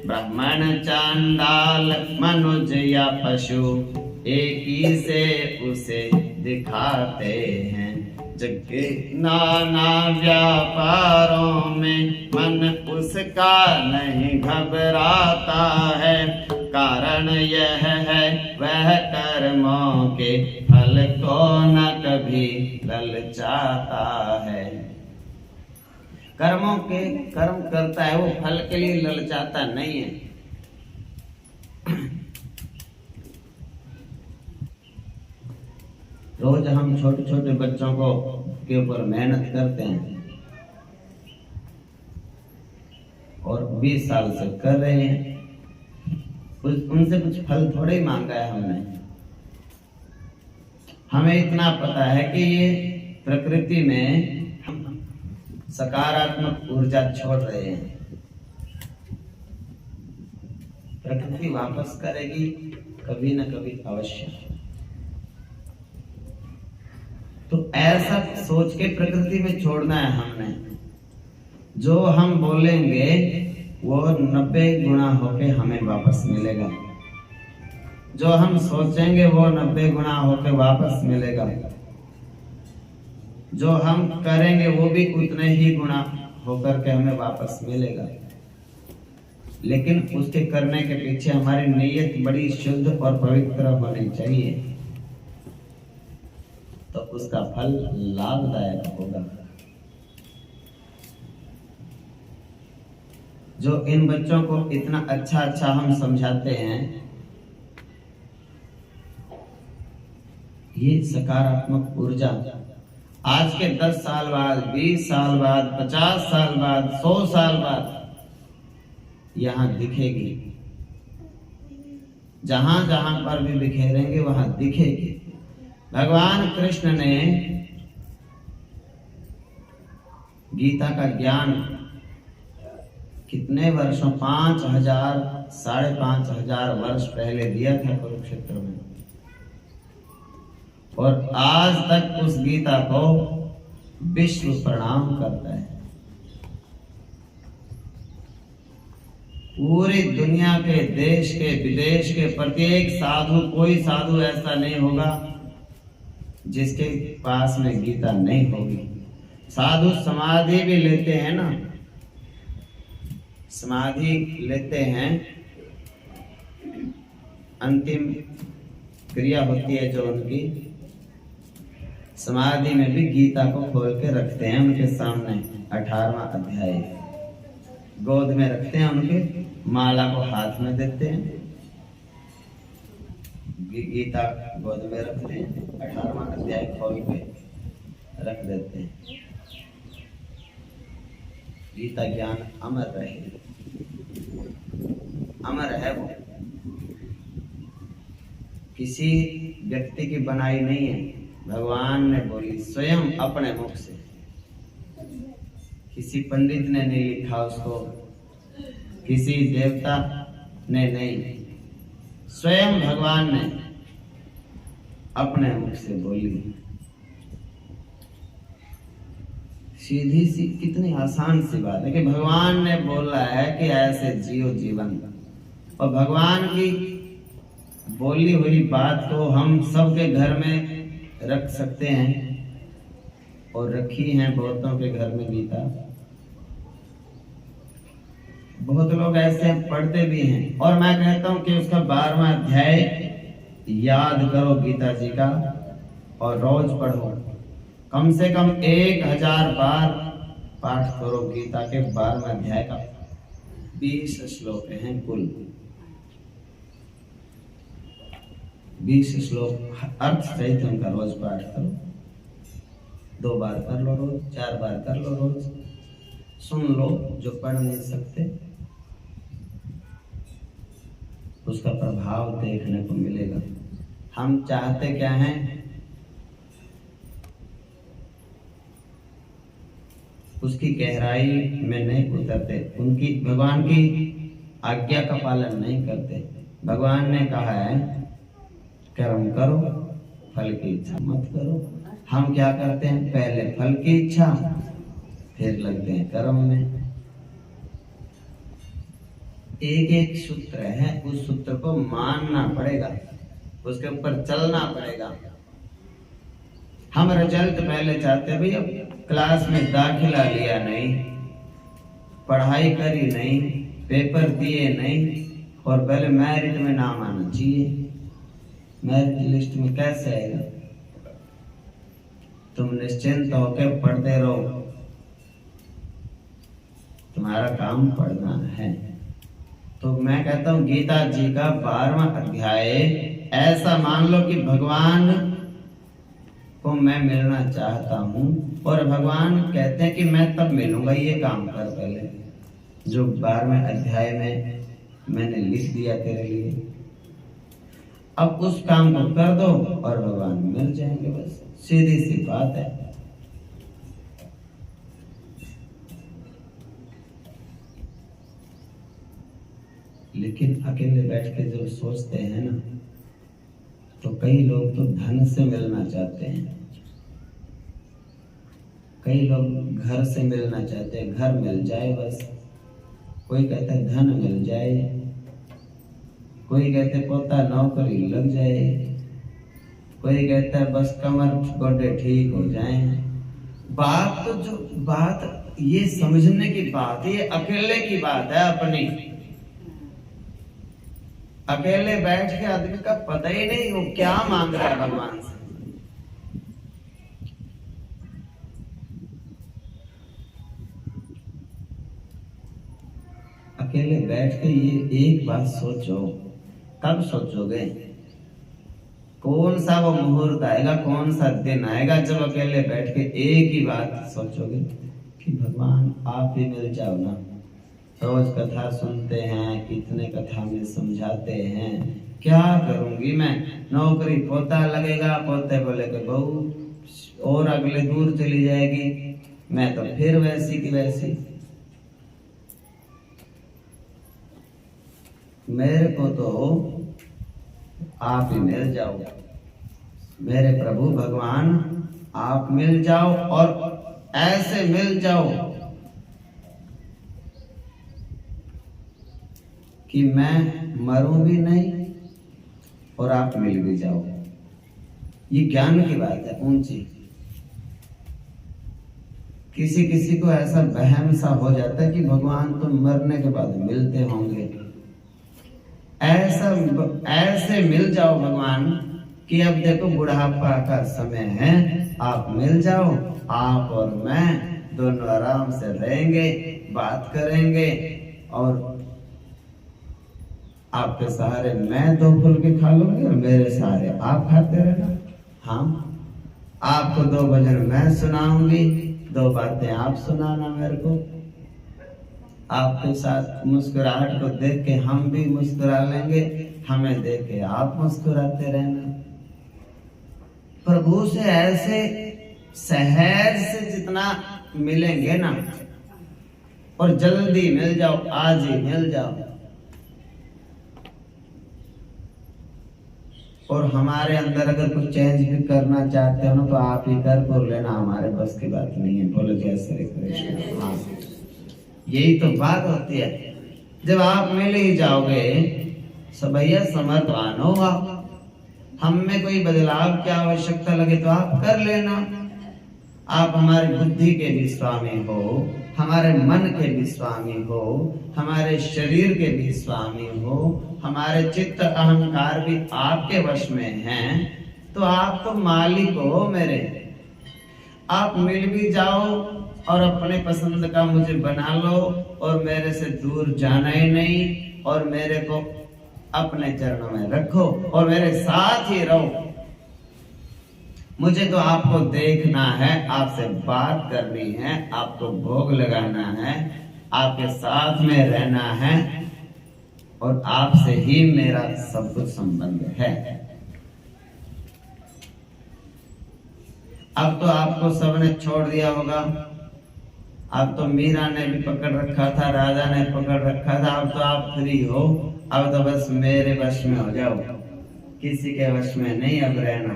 ब्राह्मण चांडाल मनुज या पशु एक ही से उसे दिखाते हैं। जग के नाना व्यापारों में मन उसका नहीं घबराता है। कारण यह है वह कर्मों के फल को न कभी ललचाता है। कर्मों के कर्म करता है, वो फल के लिए ललचाता नहीं है। रोज हम छोटे छोटे बच्चों को के ऊपर मेहनत करते हैं और 20 साल से कर रहे हैं, उनसे कुछ फल थोड़े ही मांगा है हमने। हमें इतना पता है कि ये प्रकृति में सकारात्मक ऊर्जा छोड़ रहे हैं, प्रकृति वापस करेगी कभी न कभी अवश्य। तो ऐसा सोच के प्रकृति में छोड़ना है हमने। जो हम बोलेंगे वो 90 गुना होके हमें वापस मिलेगा, जो हम सोचेंगे वो 90 गुना होके वापस मिलेगा। जो हम करेंगे वो भी उतने ही गुना होकर के हमें वापस मिलेगा। लेकिन उसके करने के पीछे हमारी नीयत बड़ी शुद्ध और पवित्र होनी चाहिए, तो उसका फल लाभदायक होगा। जो इन बच्चों को इतना अच्छा अच्छा हम समझाते हैं, ये सकारात्मक ऊर्जा आज के 10 साल बाद, 20 साल बाद, 50 साल बाद, 100 साल बाद यहां दिखेगी। जहां जहां पर भी बिखेरेंगे वहां दिखेगी। भगवान कृष्ण ने गीता का ज्ञान कितने वर्षों, 5000, 5500 वर्ष पहले दिया था कुरुक्षेत्र में, और आज तक उस गीता को विश्व प्रणाम करता है। पूरी दुनिया के, देश के, विदेश के प्रत्येक साधु, कोई साधु ऐसा नहीं होगा जिसके पास में गीता नहीं होगी। साधु समाधि भी लेते हैं ना, समाधि लेते हैं, अंतिम क्रिया होती है जो उनकी, समाधि में भी गीता को खोल के रखते हैं उनके सामने। 18वां अध्याय गोद में रखते हैं, उनके माला को हाथ में देते हैं, गीता गोद में रखते हैं, 18वां अध्याय खोल के रख देते हैं। गीता ज्ञान अमर रहे, अमर है वो, किसी व्यक्ति की बनाई नहीं है। भगवान ने बोली स्वयं अपने मुख से, किसी पंडित ने नहीं लिखा उसको, किसी देवता ने नहीं, स्वयं भगवान ने अपने मुख से बोली। सीधी सी, कितनी आसान सी बात है कि भगवान ने बोला है कि ऐसे जियो जीवन, और भगवान की बोली हुई बात को हम सबके घर में रख सकते हैं, और रखी है बहुतों के घर में गीता। बहुत लोग ऐसे पढ़ते भी हैं, और मैं कहता हूं कि उसका 12वां अध्याय याद करो गीता जी का, और रोज पढ़ो, कम से कम 1000 बार पाठ करो गीता के 12वें अध्याय का। 20 श्लोक हैं कुल, 20 श्लोक अर्थ सहित उनका रोज पाठ करो। 2 बार कर लो रोज, 4 बार कर लो रोज, सुन लो जो पढ़ नहीं सकते, उसका प्रभाव देखने को मिलेगा। हम चाहते क्या हैं, उसकी गहराई में नहीं उतरते, उनकी, भगवान की आज्ञा का पालन नहीं करते। भगवान ने कहा है कर्म करो, फल की इच्छा मत करो। हम क्या करते हैं, पहले फल की इच्छा, फिर लगते हैं कर्म में। एक एक सूत्र है, उस सूत्र को मानना पड़ेगा, उसके ऊपर चलना पड़ेगा। हम रिजल्ट पहले चाहते हैं, भैया क्लास में दाखिला लिया नहीं, पढ़ाई करी नहीं, पेपर दिए नहीं, और पहले मेरिट में नाम आना चाहिए। मेरिट लिस्ट में कैसे आएगा? तुम निश्चिंत होकर पढ़ते रहो, तुम्हारा काम पढ़ना है। तो मैं कहता हूं गीता जी का 12वां अध्याय ऐसा मान लो कि भगवान को मैं मिलना चाहता हूं, और भगवान कहते हैं कि मैं तब मिलूंगा, ये काम कर पहले जो 12वें अध्याय में मैंने लिख दिया तेरे लिए। अब उस काम को कर दो और भगवान मिल जाएंगे, बस सीधी सी बात है। लेकिन अकेले बैठ के जब सोचते हैं ना, तो कई लोग तो धन से मिलना चाहते हैं, कई लोग घर से मिलना चाहते हैं, घर मिल जाए बस। कोई कहता है धन मिल जाए, कोई कहते पोता नौकरी लग जाए, कोई कहता है बस कमर गोडे ठीक हो जाएं, बात तो जो बात ये समझने की बात, ये अकेले की बात है अपनी। अकेले बैठ के आदमी का पता ही नहीं वो क्या मांग रहा है भगवान से। अकेले बैठ के ये एक बात सोचो, कब सोचोगे? कौन सा वो मुहूर्त आएगा, कौन सा दिन आएगा जब अकेले बैठ के एक ही बात सोचोगे कि भगवान आप ही मिल जाओ ना। रोज कथा सुनते हैं, इतने कथा में समझाते हैं, क्या करूंगी मैं? नौकरी पोता लगेगा, पोते बोले कि बहू और अगले दूर चली जाएगी, मैं तो फिर वैसी की वैसी। मेरे को तो आप ही मिल जाओ, मेरे प्रभु भगवान आप मिल जाओ, और ऐसे मिल जाओ कि मैं मरूं भी नहीं और आप मिल भी जाओ। ये ज्ञान की बात है ऊंची। किसी किसी को ऐसा वहम सा हो जाता है कि भगवान तो मरने के बाद मिलते होंगे। ऐसे मिल जाओ भगवान कि अब देखो बुढ़ापा का समय है, आप मिल जाओ, आप और मैं दोनों आराम से रहेंगे, बात करेंगे, और आपके सहारे मैं 2 फूल के खा लूंगी और मेरे सहारे आप खाते रहना। हाँ, आपको 2 भजन मैं सुनाऊंगी, 2 बातें आप सुनाना मेरे को। आपके साथ मुस्कुराहट को देख के हम भी मुस्कुरा लेंगे, हमें देख के आप मुस्कुराते रहना। प्रभु से ऐसे सहज से जितना मिलेंगे ना, और जल्दी मिल जाओ, आज ही मिल जाओ। और हमारे अंदर अगर कुछ चेंज भी करना चाहते हो ना तो आप ही कर लेना, हमारे बस की बात नहीं है। बोलो जय श्री कृष्ण। हाँ, यही तो बात होती है। जब आप मिल ही जाओगे सब भैया समर्थवान हो आप, हम में कोई बदलाव की आवश्यकता लगे तो आप कर लेना। आप हमारी बुद्धि के भी स्वामी हो, हमारे मन के भी स्वामी हो, हमारे शरीर के भी स्वामी हो, हमारे चित्त अहंकार भी आपके वश में हैं, तो आप तो मालिक हो मेरे। आप मिल भी जाओ और अपने पसंद का मुझे बना लो, और मेरे से दूर जाना ही नहीं, और मेरे को अपने चरणों में रखो और मेरे साथ ही रहो। मुझे तो आपको देखना है, आपसे बात करनी है, आपको भोग लगाना है, आपके साथ में रहना है, और आपसे ही मेरा सब कुछ संबंध है। अब तो आपको सबने छोड़ दिया होगा। अब तो मीरा ने भी पकड़ रखा था, राजा ने पकड़ रखा था, अब तो आप फ्री हो। अब तो बस मेरे वश में हो जाओ, किसी के वश में नहीं अब रहना।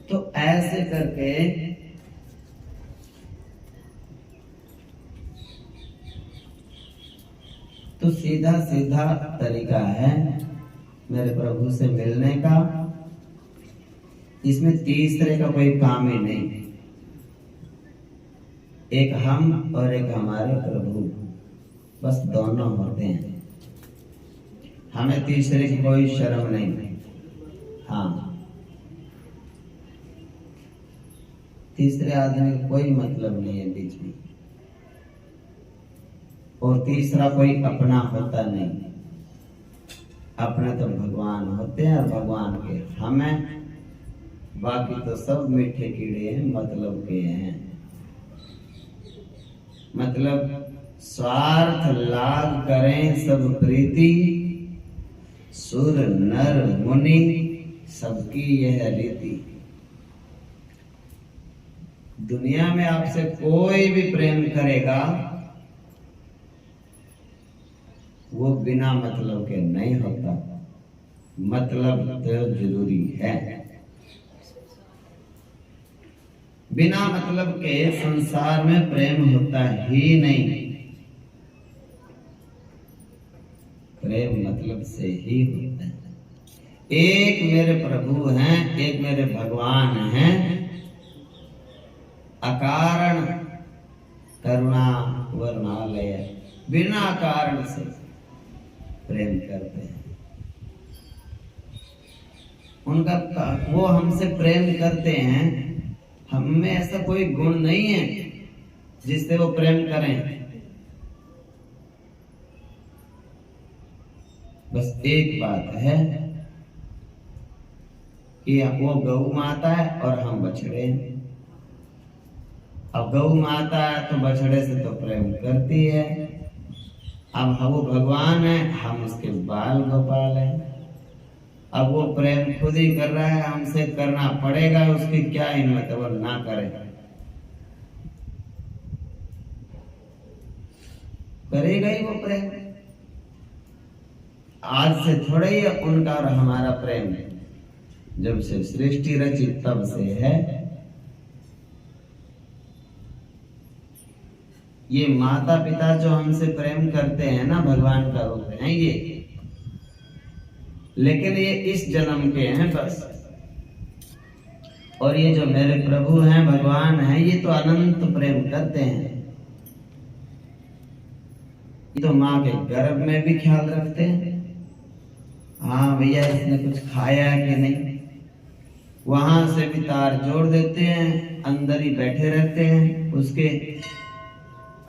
तो ऐसे करके तो सीधा सीधा तरीका है मेरे प्रभु से मिलने का। इसमें तीसरे का कोई काम ही नहीं। एक हम और एक हमारे प्रभु, बस दोनों होते हैं। हमें तीसरे की कोई शर्म नहीं। हाँ, तीसरे आदमी का कोई मतलब नहीं है बीच में, और तीसरा कोई अपना होता नहीं। अपने तो भगवान होते हैं और भगवान के हमें, बाकी तो सब मीठे कीड़े हैं, मतलब के हैं। मतलब स्वार्थ लाभ करें सब प्रीति, सुर नर मुनि सबकी यह रीति। दुनिया में आपसे कोई भी प्रेम करेगा वो बिना मतलब के नहीं होता। मतलब तो जरूरी है। बिना मतलब के संसार में प्रेम होता ही नहीं। प्रेम मतलब से ही होता है। एक मेरे प्रभु हैं, एक मेरे भगवान हैं, अकारण करुणा वर्णालय, बिना कारण से प्रेम करते हैं। उनका वो हमसे प्रेम करते हैं, हम में ऐसा कोई गुण नहीं है जिससे वो प्रेम करें। बस एक बात है कि वो गौ माता है और हम बछड़े हैं। अब गौ माता है तो बछड़े से तो प्रेम करती है। अब वो भगवान है, हम उसके बाल गोपाल हैं। अब वो प्रेम खुद ही कर रहा है, हमसे करना पड़ेगा, उसकी क्या हिम्मत है वो ना करे। करेगा ही वो प्रेम। आज से थोड़ा ही उनका और हमारा प्रेम जब से सृष्टि रची तब से है। ये माता पिता जो हमसे प्रेम करते हैं ना, भगवान का रूप है ये, लेकिन ये इस जन्म के हैं बस। और ये जो मेरे प्रभु हैं, भगवान हैं, ये तो अनंत प्रेम करते हैं। ये तो माँ के गर्भ में भी ख्याल रखते हैं, हाँ भैया इसने कुछ खाया है कि नहीं। वहां से भी तार जोड़ देते हैं, अंदर ही बैठे रहते हैं। उसके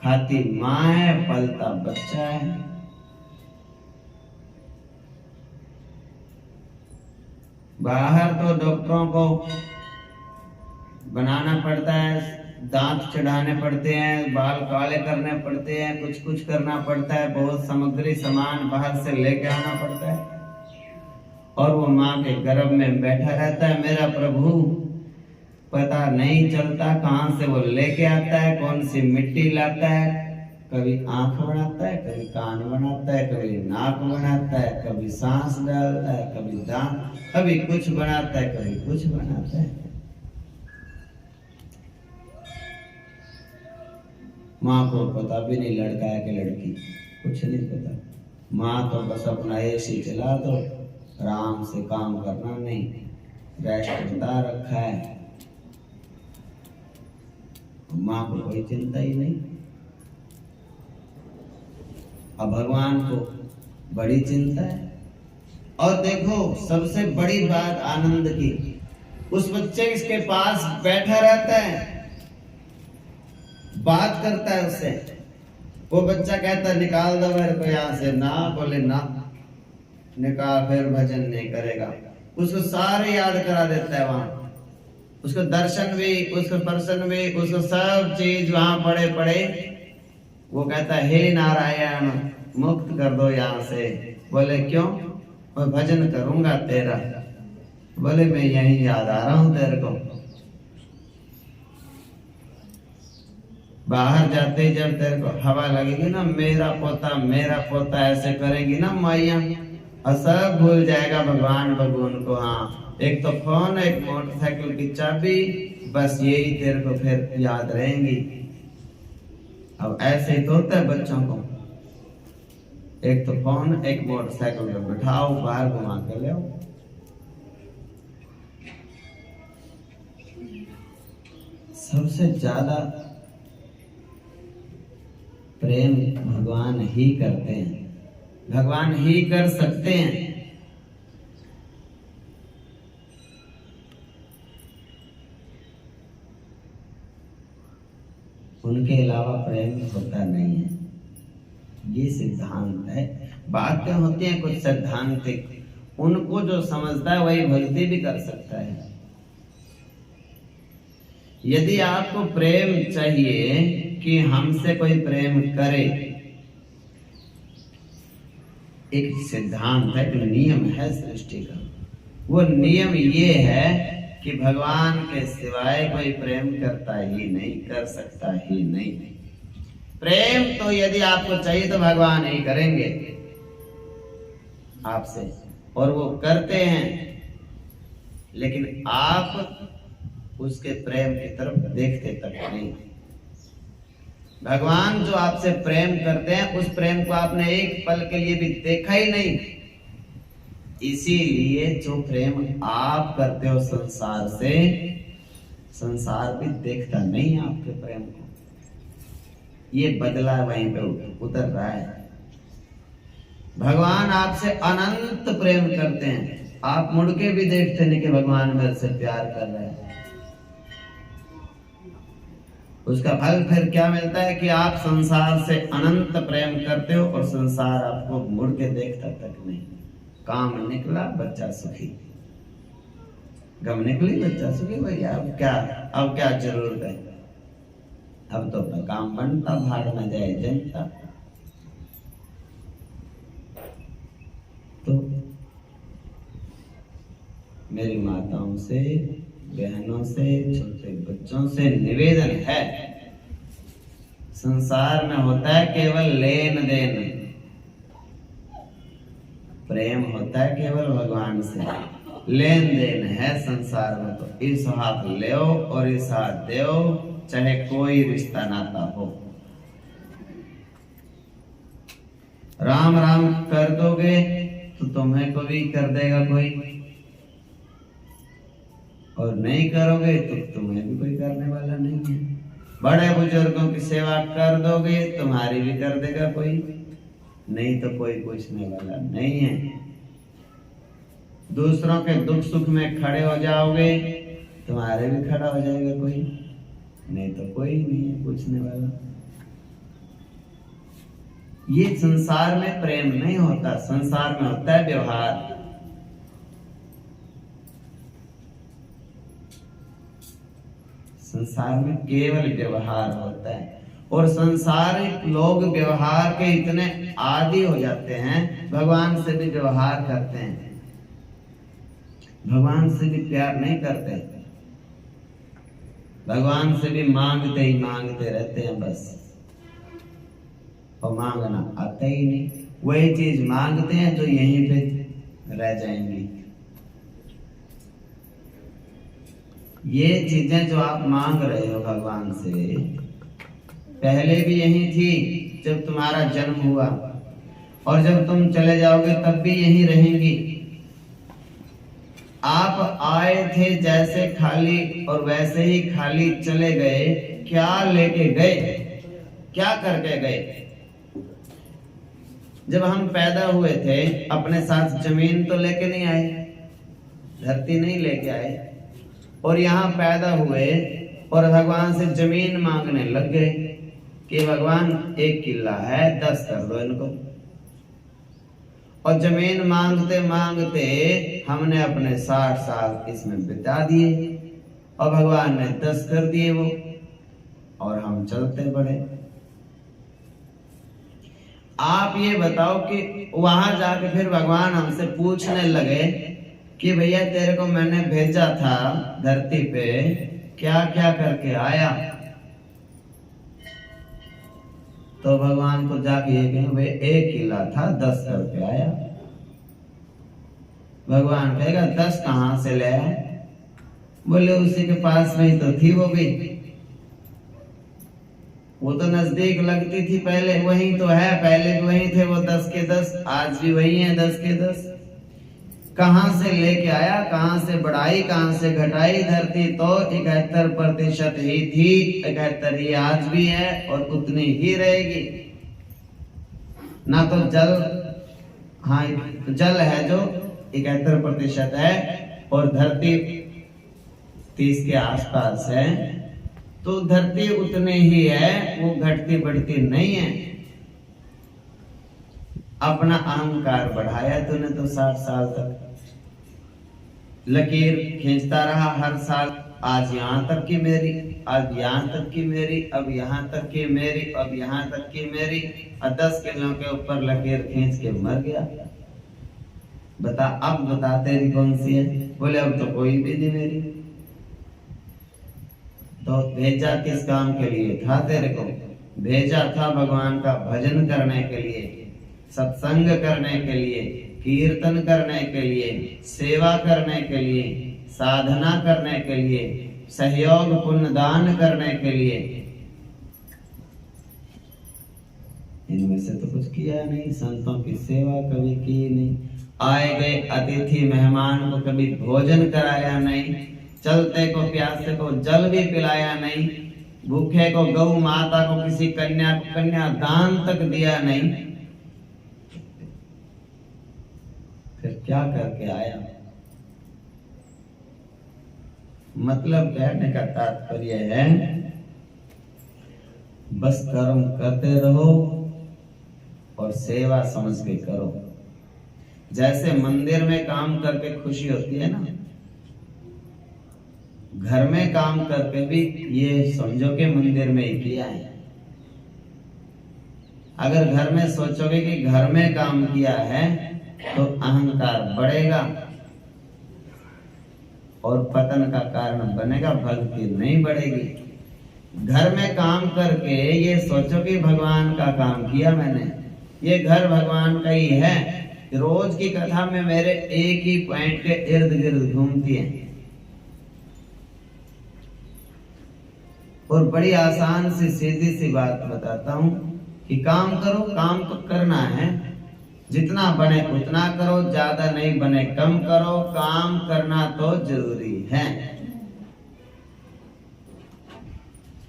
खाती माँ है, पलता बच्चा है। बाहर तो डॉक्टरों को बनाना पड़ता है, दांत चढ़ाने पड़ते हैं, बाल काले करने पड़ते हैं, कुछ कुछ करना पड़ता है, बहुत सामग्री सामान बाहर से लेके आना पड़ता है। और वो माँ के गर्भ में बैठा रहता है मेरा प्रभु, पता नहीं चलता कहाँ से वो लेके आता है, कौन सी मिट्टी लाता है। कभी आंख बनाता है, कभी कान बनाता है, कभी नाक बनाता है, कभी सांस डालता है, कभी दांत, कभी कुछ बनाता है, कभी कुछ बनाता है। माँ को पता भी नहीं लड़का है कि लड़की, कुछ नहीं पता। माँ तो बस अपना एसी चला दो, आराम से काम करना नहीं, रेस्ट बता रखा है। माँ को कोई चिंता ही नहीं। अब भगवान को बड़ी चिंता है। और देखो सबसे बड़ी बात आनंद की, उस बच्चे इसके पास बैठा रहता है, बात करता है उससे। वो बच्चा कहता है निकाल दो मेरे को यहाँ से, ना बोले ना निकाल, फिर भजन नहीं करेगा। उसको सारे याद करा देता है वहां, उसको दर्शन भी, उसको प्रसन्न भी, उसको सब चीज वहां पड़े पड़े। वो कहता है हे नारायण मुक्त कर दो यहाँ से। बोले क्यों? मैं भजन करूंगा तेरा। बोले मैं यहीं याद आ रहा हूं तेरे को। बाहर जाते ही जब तेरे को हवा लगेगी ना, मेरा पोता ऐसे करेगी ना माइया, और सब भूल जाएगा भगवान भगवान को। हाँ, एक तो फोन, एक मोटरसाइकिल की चाबी, बस यही तेरे को फिर याद रहेंगी। अब ऐसे ही तो होता है बच्चों को, एक तो फोन, एक मोटरसाइकिल में बिठाओ, बाहर घुमा के ले आओ। सबसे ज्यादा प्रेम भगवान ही करते हैं, भगवान ही कर सकते हैं। उनके अलावा प्रेम होता नहीं है, ये सिद्धांत है। बातें होती हैं कुछ सैद्धांतिक, उनको जो समझता है वही भक्ति भी कर सकता है। यदि आपको प्रेम चाहिए कि हमसे कोई प्रेम करे, एक सिद्धांत है, एक नियम है सृष्टि का। वो नियम ये है कि भगवान के सिवाय कोई प्रेम करता ही नहीं, कर सकता ही नहीं। प्रेम तो यदि आपको चाहिए तो भगवान ही करेंगे आपसे, और वो करते हैं, लेकिन आप उसके प्रेम की तरफ देखते तक नहीं। भगवान जो आपसे प्रेम करते हैं, उस प्रेम को आपने एक पल के लिए भी देखा ही नहीं। इसीलिए जो प्रेम आप करते हो संसार से, संसार भी देखता नहीं है आपके प्रेम को। ये बदला वहीं पे उतर रहा है। भगवान आपसे अनंत प्रेम करते हैं, आप मुड़ के भी देखते नहीं कि भगवान मेरे से प्यार कर रहे हैं। उसका फल फिर क्या मिलता है कि आप संसार से अनंत प्रेम करते हो और संसार आपको मुड़ के देखता तक नहीं। काम निकला बच्चा सुखी, गम निकली बच्चा सुखी। भैया अब क्या जरूरत है, अब तो अपना काम बनता, भाड़ में जाए जनता। तो मेरी माताओं से, बहनों से, छोटे बच्चों से निवेदन है, संसार में होता है केवल लेन देन, प्रेम होता है केवल भगवान से। लेन देन है संसार में, तो इस हाथ ले और इस हाथ दो, चाहे कोई रिश्ता नाता हो। राम राम कर दोगे तो तुम्हें को भी कर देगा कोई, और नहीं करोगे तो तुम्हें भी कोई करने वाला नहीं है। बड़े बुजुर्गों की सेवा कर दोगे तुम्हारी भी कर देगा कोई, नहीं तो कोई पूछने वाला नहीं है। दूसरों के दुख सुख में खड़े हो जाओगे तुम्हारे भी खड़ा हो जाएगा कोई, नहीं तो कोई नहीं है पूछने वाला। ये संसार में प्रेम नहीं होता, संसार में होता है व्यवहार। संसार में केवल व्यवहार होता है, और संसारिक लोग व्यवहार के इतने आदी हो जाते हैं, भगवान से भी व्यवहार करते हैं, भगवान से भी प्यार नहीं करते, भगवान से भी मांगते ही मांगते रहते हैं बस, और मांगना आता ही नहीं। वही चीज मांगते हैं जो यहीं पे रह जाएंगी। ये चीजें जो आप मांग रहे हो भगवान से, पहले भी यही थी जब तुम्हारा जन्म हुआ, और जब तुम चले जाओगे तब भी यही रहेंगी। आप आए थे जैसे खाली और वैसे ही खाली चले गए। क्या लेके गए, क्या करके गए? जब हम पैदा हुए थे अपने साथ जमीन तो लेके नहीं आए, धरती नहीं लेके आए, और यहाँ पैदा हुए और भगवान से जमीन मांगने लग गए कि भगवान 1 किला है 10 कर दो इनको। और जमीन मांगते मांगते हमने अपने 60 साल इसमें बिता दिए, और भगवान ने 10 कर दिए वो, और हम चलते बढ़े। आप ये बताओ कि वहां जाके फिर भगवान हमसे पूछने लगे कि भैया तेरे को मैंने भेजा था धरती पे, क्या क्या करके आया? तो भगवान को जाके ये कहें भाई 1 किला था 10 करके आया। भगवान कहेगा 10 कहां से ले आया? बोले उसी के पास में ही तो थी वो भी, वो तो नजदीक लगती थी पहले, वही तो है, पहले भी वही थे वो 10 के 10, आज भी वही है 10 के 10। कहां से लेके आया, कहां से बढ़ाई, कहां से घटाई? धरती तो 71% ही थी, 71 ही आज भी है और उतनी ही रहेगी। ना तो जल, हाँ जल है जो 71% है, और धरती 30 के आसपास है, तो धरती उतनी ही है, वो घटती बढ़ती नहीं है। अपना अहंकार बढ़ाया तूने तो 60 साल तक, लकीर खींचता रहा हर साल, आज यहाँ तक की मेरी, आज यहाँ तक की मेरी, अब यहाँ तक की मेरी, अब यहाँ तक की मेरी, और 10 किलो के ऊपर लकीर खींच के मर गया। बता अब बता तेरी कौन सी है? बोले अब तो कोई भी नहीं मेरी। तो भेजा किस काम के लिए था तेरे को? भेजा था भगवान का भजन करने के लिए, सत्संग करने के लिए, कीर्तन करने के लिए, सेवा करने के लिए, साधना करने के लिए, सहयोग पुण्य दान करने के लिए। इनमें से तो कुछ किया नहीं, संतों की सेवा कभी की नहीं, आए गए अतिथि मेहमान को कभी भोजन कराया नहीं, चलते को प्यासे को जल भी पिलाया नहीं, भूखे को गौ माता को किसी कन्या को कन्यादान तक दिया नहीं, फिर क्या करके आया? मतलब कहने का तात्पर्य है बस कर्म करते रहो और सेवा समझ के करो। जैसे मंदिर में काम करके खुशी होती है ना, घर में काम करके भी ये समझो कि मंदिर में ही किया है। अगर घर में सोचोगे कि घर में काम किया है तो अहंकार बढ़ेगा और पतन का कारण बनेगा, भक्ति नहीं बढ़ेगी। घर में काम करके ये सोचो कि भगवान का काम किया मैंने, ये घर भगवान का ही है। रोज की कथा में मेरे एक ही पॉइंट के इर्द गिर्द घूमती है और बड़ी आसान सी सीधी सी बात बताता हूं कि काम करो, काम तो करना है, जितना बने उतना करो, ज्यादा नहीं बने कम करो, काम करना तो जरूरी है।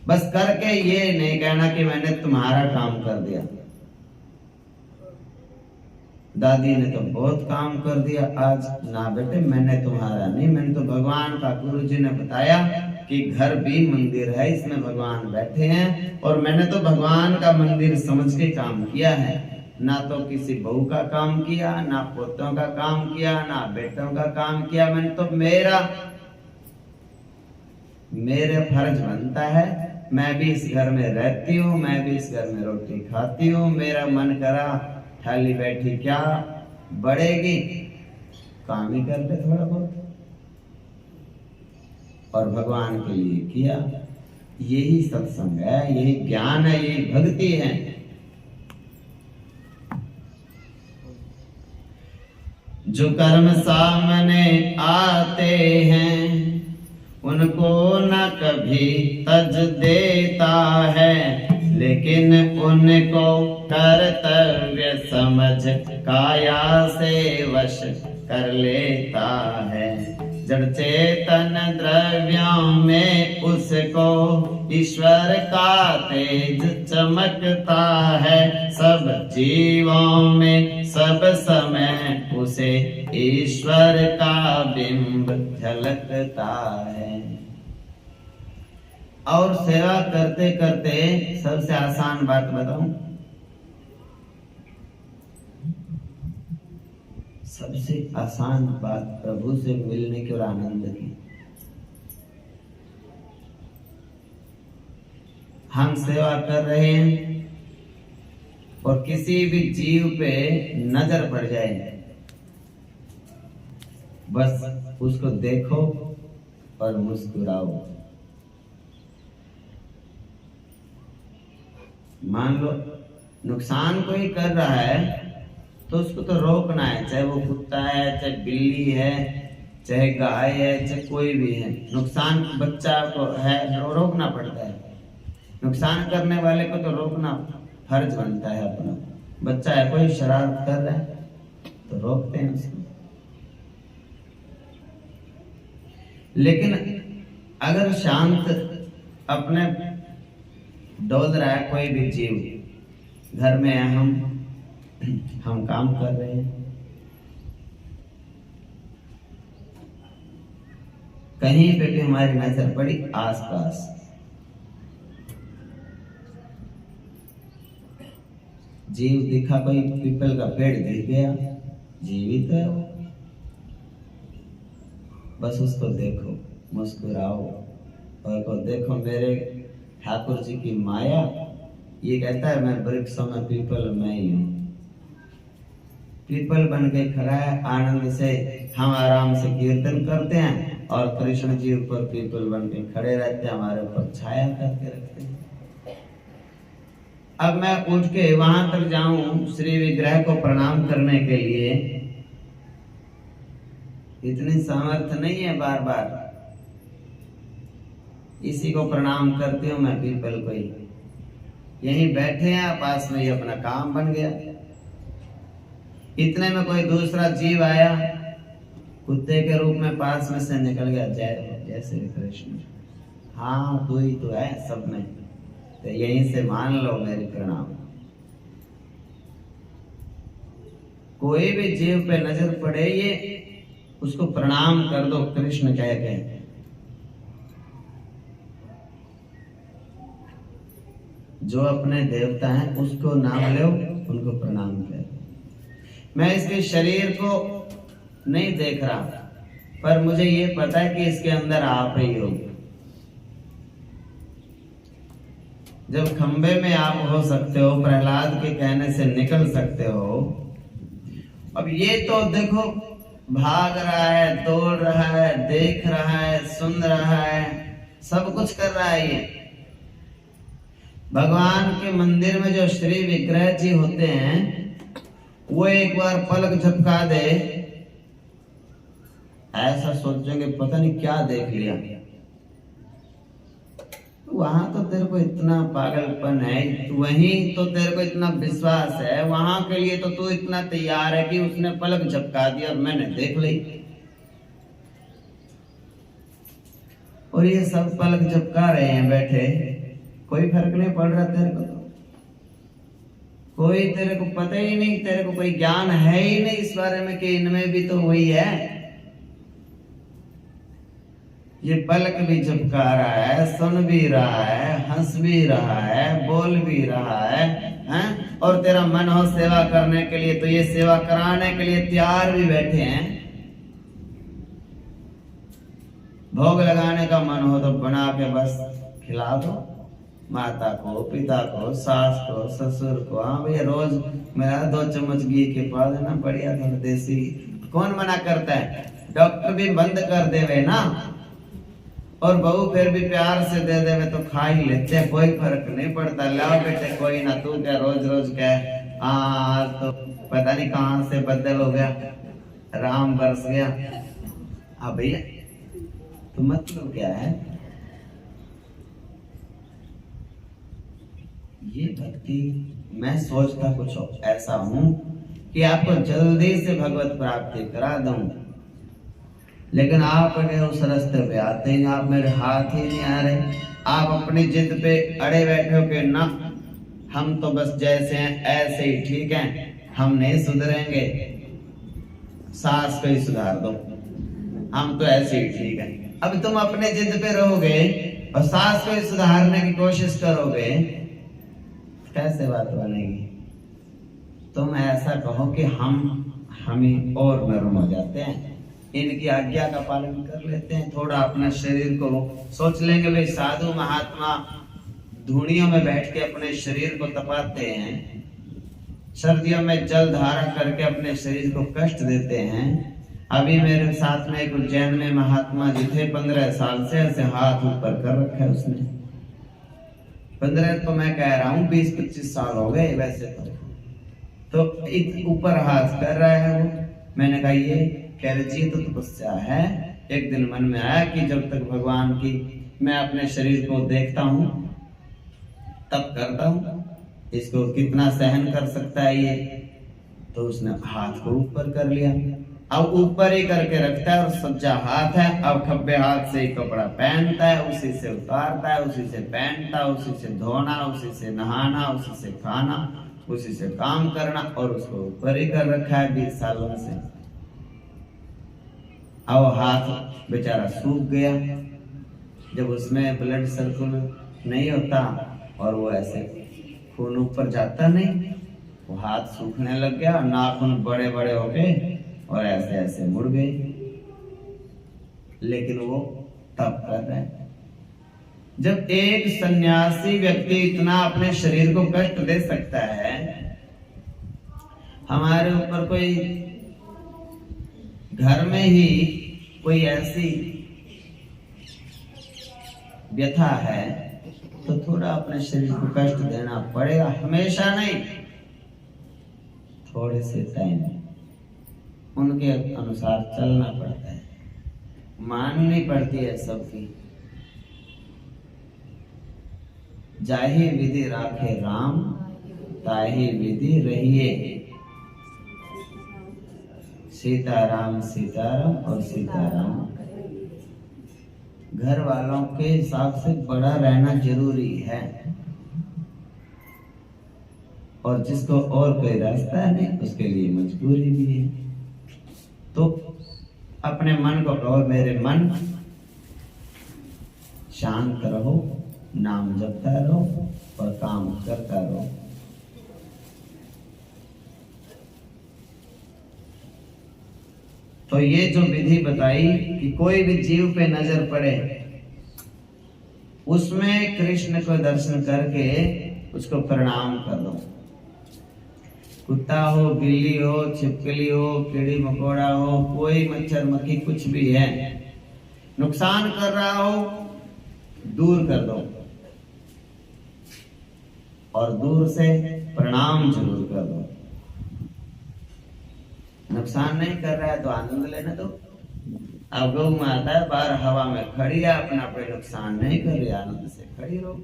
बस करके ये नहीं कहना कि मैंने तुम्हारा काम कर दिया। दादी ने तो बहुत काम कर दिया आज, ना बेटे मैंने तुम्हारा नहीं, मैंने तो भगवान का, गुरु जी ने बताया कि घर भी मंदिर है, इसमें भगवान बैठे हैं और मैंने तो भगवान का मंदिर समझ के काम किया है। ना तो किसी बहू का काम किया, ना पोतों का काम किया, ना बेटों का काम किया। मैंने तो मेरे फर्ज बनता है, मैं भी इस घर में रहती हूँ, मैं भी इस घर में रोटी खाती हूँ, मेरा मन करा थाली बैठी क्या बढ़ेगी, काम ही कर ले थोड़ा बहुत, और भगवान के लिए किया। यही सत्संग है, यही ज्ञान है, यही भक्ति है। जो कर्म सामने आते हैं उनको न कभी तज देता है, लेकिन उनको कर्तव्य समझ काया से वश कर लेता है। जड़ चेतन द्रव्यों में उसको ईश्वर का तेज चमकता है, सब जीवों में सब समय उसे ईश्वर का बिंब झलकता है। और सेवा करते करते सबसे आसान बात बताऊं, सबसे आसान बात प्रभु से मिलने की और आनंद की। हम सेवा कर रहे हैं और किसी भी जीव पे नजर पड़ जाए, बस उसको देखो और मुस्कुराओ। मान लो नुकसान कोई कर रहा है तो उसको तो रोकना है, चाहे वो कुत्ता है, चाहे बिल्ली है, चाहे गाय है, चाहे कोई भी है। नुकसान बच्चा को है तो रोकना पड़ता है, नुकसान करने वाले को तो रोकना फर्ज बनता है अपना। बच्चा है कोई शरारत कर रहा है तो रोकते हैं उसको। लेकिन अगर शांत अपने डोल रहा है कोई भी जीव, घर में है हम काम कर रहे हैं, कहीं पे भी हमारी नजर पड़ी आसपास, जीव दिखा, कोई पीपल का पेड़ दिख गया, जीवित है वो, बस उसको देखो, मुस्कुराओ और को देखो मेरे ठाकुर जी की माया। ये कहता है मैं वृक्षों में पीपल मैं ही हूँ, पीपल बन के खड़ा है। आनंद से हम आराम से कीर्तन करते हैं और कृष्ण जी ऊपर पीपल बन के खड़े रहते हैं, हमारे ऊपर छाया करके रखते हैं। अब मैं उठ के वहां तक जाऊं श्री विग्रह को प्रणाम करने के लिए, इतनी सामर्थ्य नहीं है बार बार। इसी को प्रणाम करती हूँ मैं, पीपल को ही। यहीं बैठे हैं पास में, ही अपना काम बन गया। इतने में कोई दूसरा जीव आया, कुत्ते के रूप में पास में से निकल गया, जय जय श्री कृष्ण। हाँ तू ही तो है सब में, तो यहीं से मान लो मेरी प्रणाम। कोई भी जीव पे नजर पड़े ये उसको प्रणाम कर दो कृष्ण कह के। जो अपने देवता हैं उसको नाम लो, उनको प्रणाम कर। मैं इसके शरीर को नहीं देख रहा, पर मुझे ये पता है कि इसके अंदर आप ही हो। जब खंबे में आप हो सकते हो, प्रहलाद के कहने से निकल सकते हो, अब ये तो देखो भाग रहा है, दौड़ रहा है, देख रहा है, सुन रहा है, सब कुछ कर रहा है। ये भगवान के मंदिर में जो श्री विग्रह जी होते हैं, वो एक बार पलक झपका दे, ऐसा सोचेंगे पता नहीं क्या देख लिया। वहां तो तेरे को इतना पागलपन है, वहीं तो तेरे को इतना विश्वास है, वहां के लिए तो तू इतना तैयार है कि उसने पलक झपका दिया और मैंने देख ली। और ये सब पलक झपका रहे हैं बैठे, कोई फर्क नहीं पड़ रहा तेरे को। कोई तेरे को पता ही नहीं, तेरे को कोई ज्ञान है ही नहीं इस बारे में कि इनमें भी तो वही है। ये पलक भी झपका रहा है, सुन भी रहा है, हंस भी रहा है, बोल भी रहा है, हैं? और तेरा मन हो सेवा करने के लिए तो ये सेवा कराने के लिए तैयार भी बैठे हैं। भोग लगाने का मन हो तो बना के बस खिला दो, माता को, पिता को, सास को, ससुर को। हाँ भैया रोज मेरा 2 चम्मच घी के पा देना, बढ़िया थोड़ा देसी। कौन मना करता है? डॉक्टर भी बंद कर देवे ना, और बहू फिर भी प्यार से दे देवे तो खा ही लेते हैं, कोई फर्क नहीं पड़ता। लाओ बेटे कोई ना, तू क्या रोज रोज क्या आज तो पता नहीं कहां से बदल हो गया, राम बरस गया। हाँ भैया तो मतलब क्या है? ये भक्ति मैं सोचता कुछ ऐसा हूं कि आपको जल्दी से भगवत प्राप्ति करा दूं, लेकिन आप उस रास्ते पे आते ही आप मेरे हाथ ही नहीं आ रहे। आप अपनी जिद पे अड़े बैठे हो कि ना हम तो बस जैसे हैं ऐसे ही ठीक हैं, हम नहीं सुधरेंगे, सास को ही सुधार दो, हम तो ऐसे ही ठीक हैं। अब तुम अपने जिद पे रहोगे और सास को ही सुधारने की कोशिश करोगे, कैसे बात बनेगी? तुम ऐसा कहो कि हम ही और नरम हो जाते हैं, इनकी आज्ञा का पालन कर लेते हैं, थोड़ा अपने शरीर को सोच लेंगे। भाई साधु महात्मा धूणियों में बैठ के अपने शरीर को तपाते हैं, सर्दियों में जल धारा करके अपने शरीर को कष्ट देते हैं। अभी मेरे साथ में एक उज्जैन में महात्मा जी थे, 15 साल से ऐसे हाथ ऊपर कर रखा है उसने। 15 तो मैं कह रहा हूँ 20-25 साल हो गए वैसे तो ऊपर हाथ कर रहा है वो। मैंने कहा ये कह रहे जी तो तपस्या है। एक दिन मन में आया कि जब तक भगवान की मैं अपने शरीर को देखता हूँ तब करता हूँ, इसको कितना सहन कर सकता है ये। तो उसने हाथ को ऊपर कर लिया, अब ऊपर ही करके रखता है और सज्जा हाथ है। अब खब्बे हाथ से ही कपड़ा पहनता है, उसी से उतारता है, उसी से पहनता, उसी से धोना, उसी से नहाना, उसी से खाना, उसी से काम करना, और उसको ऊपर ही कर रखा है 20 सालों से। अब हाथ बेचारा सूख गया, जब उसमें ब्लड सर्कुलेट नहीं होता और वो ऐसे खून ऊपर जाता नहीं, वो हाथ सूखने लग गया, नाखून बड़े बड़े हो गए और ऐसे ऐसे मुड़ गए। लेकिन वो तब कर रहा है। जब एक सन्यासी व्यक्ति इतना अपने शरीर को कष्ट दे सकता है, हमारे ऊपर कोई घर में ही कोई ऐसी व्यथा है तो थोड़ा अपने शरीर को कष्ट देना पड़ेगा। हमेशा नहीं, थोड़े से टाइम उनके अनुसार चलना पड़ता है, माननी पड़ती है सबकी। जाहि विधि राखे राम, ताहि विधि रहिए। सीताराम सीताराम और सीताराम। घर वालों के हिसाब से बड़ा रहना जरूरी है, और जिसको और कोई रास्ता नहीं उसके लिए मजबूरी भी है। तो अपने मन को कहो, मेरे मन शांत रहो, नाम जपता रहो और काम करता रहो। तो ये जो विधि बताई कि कोई भी जीव पे नजर पड़े, उसमें कृष्ण को दर्शन करके उसको प्रणाम कर दो। कुत्ता हो, बिल्ली हो, छिपकली हो, कीड़ी मकोड़ा हो, कोई मच्छर मक्खी कुछ भी है नुकसान कर रहा हो, दूर कर दो और दूर से प्रणाम जरूर कर दो। नुकसान नहीं कर रहा है तो आनंद लेने दो। अब गौ माता है बाहर हवा में खड़ी है, अपना कोई नुकसान नहीं कर रही, आनंद से खड़ी रहो।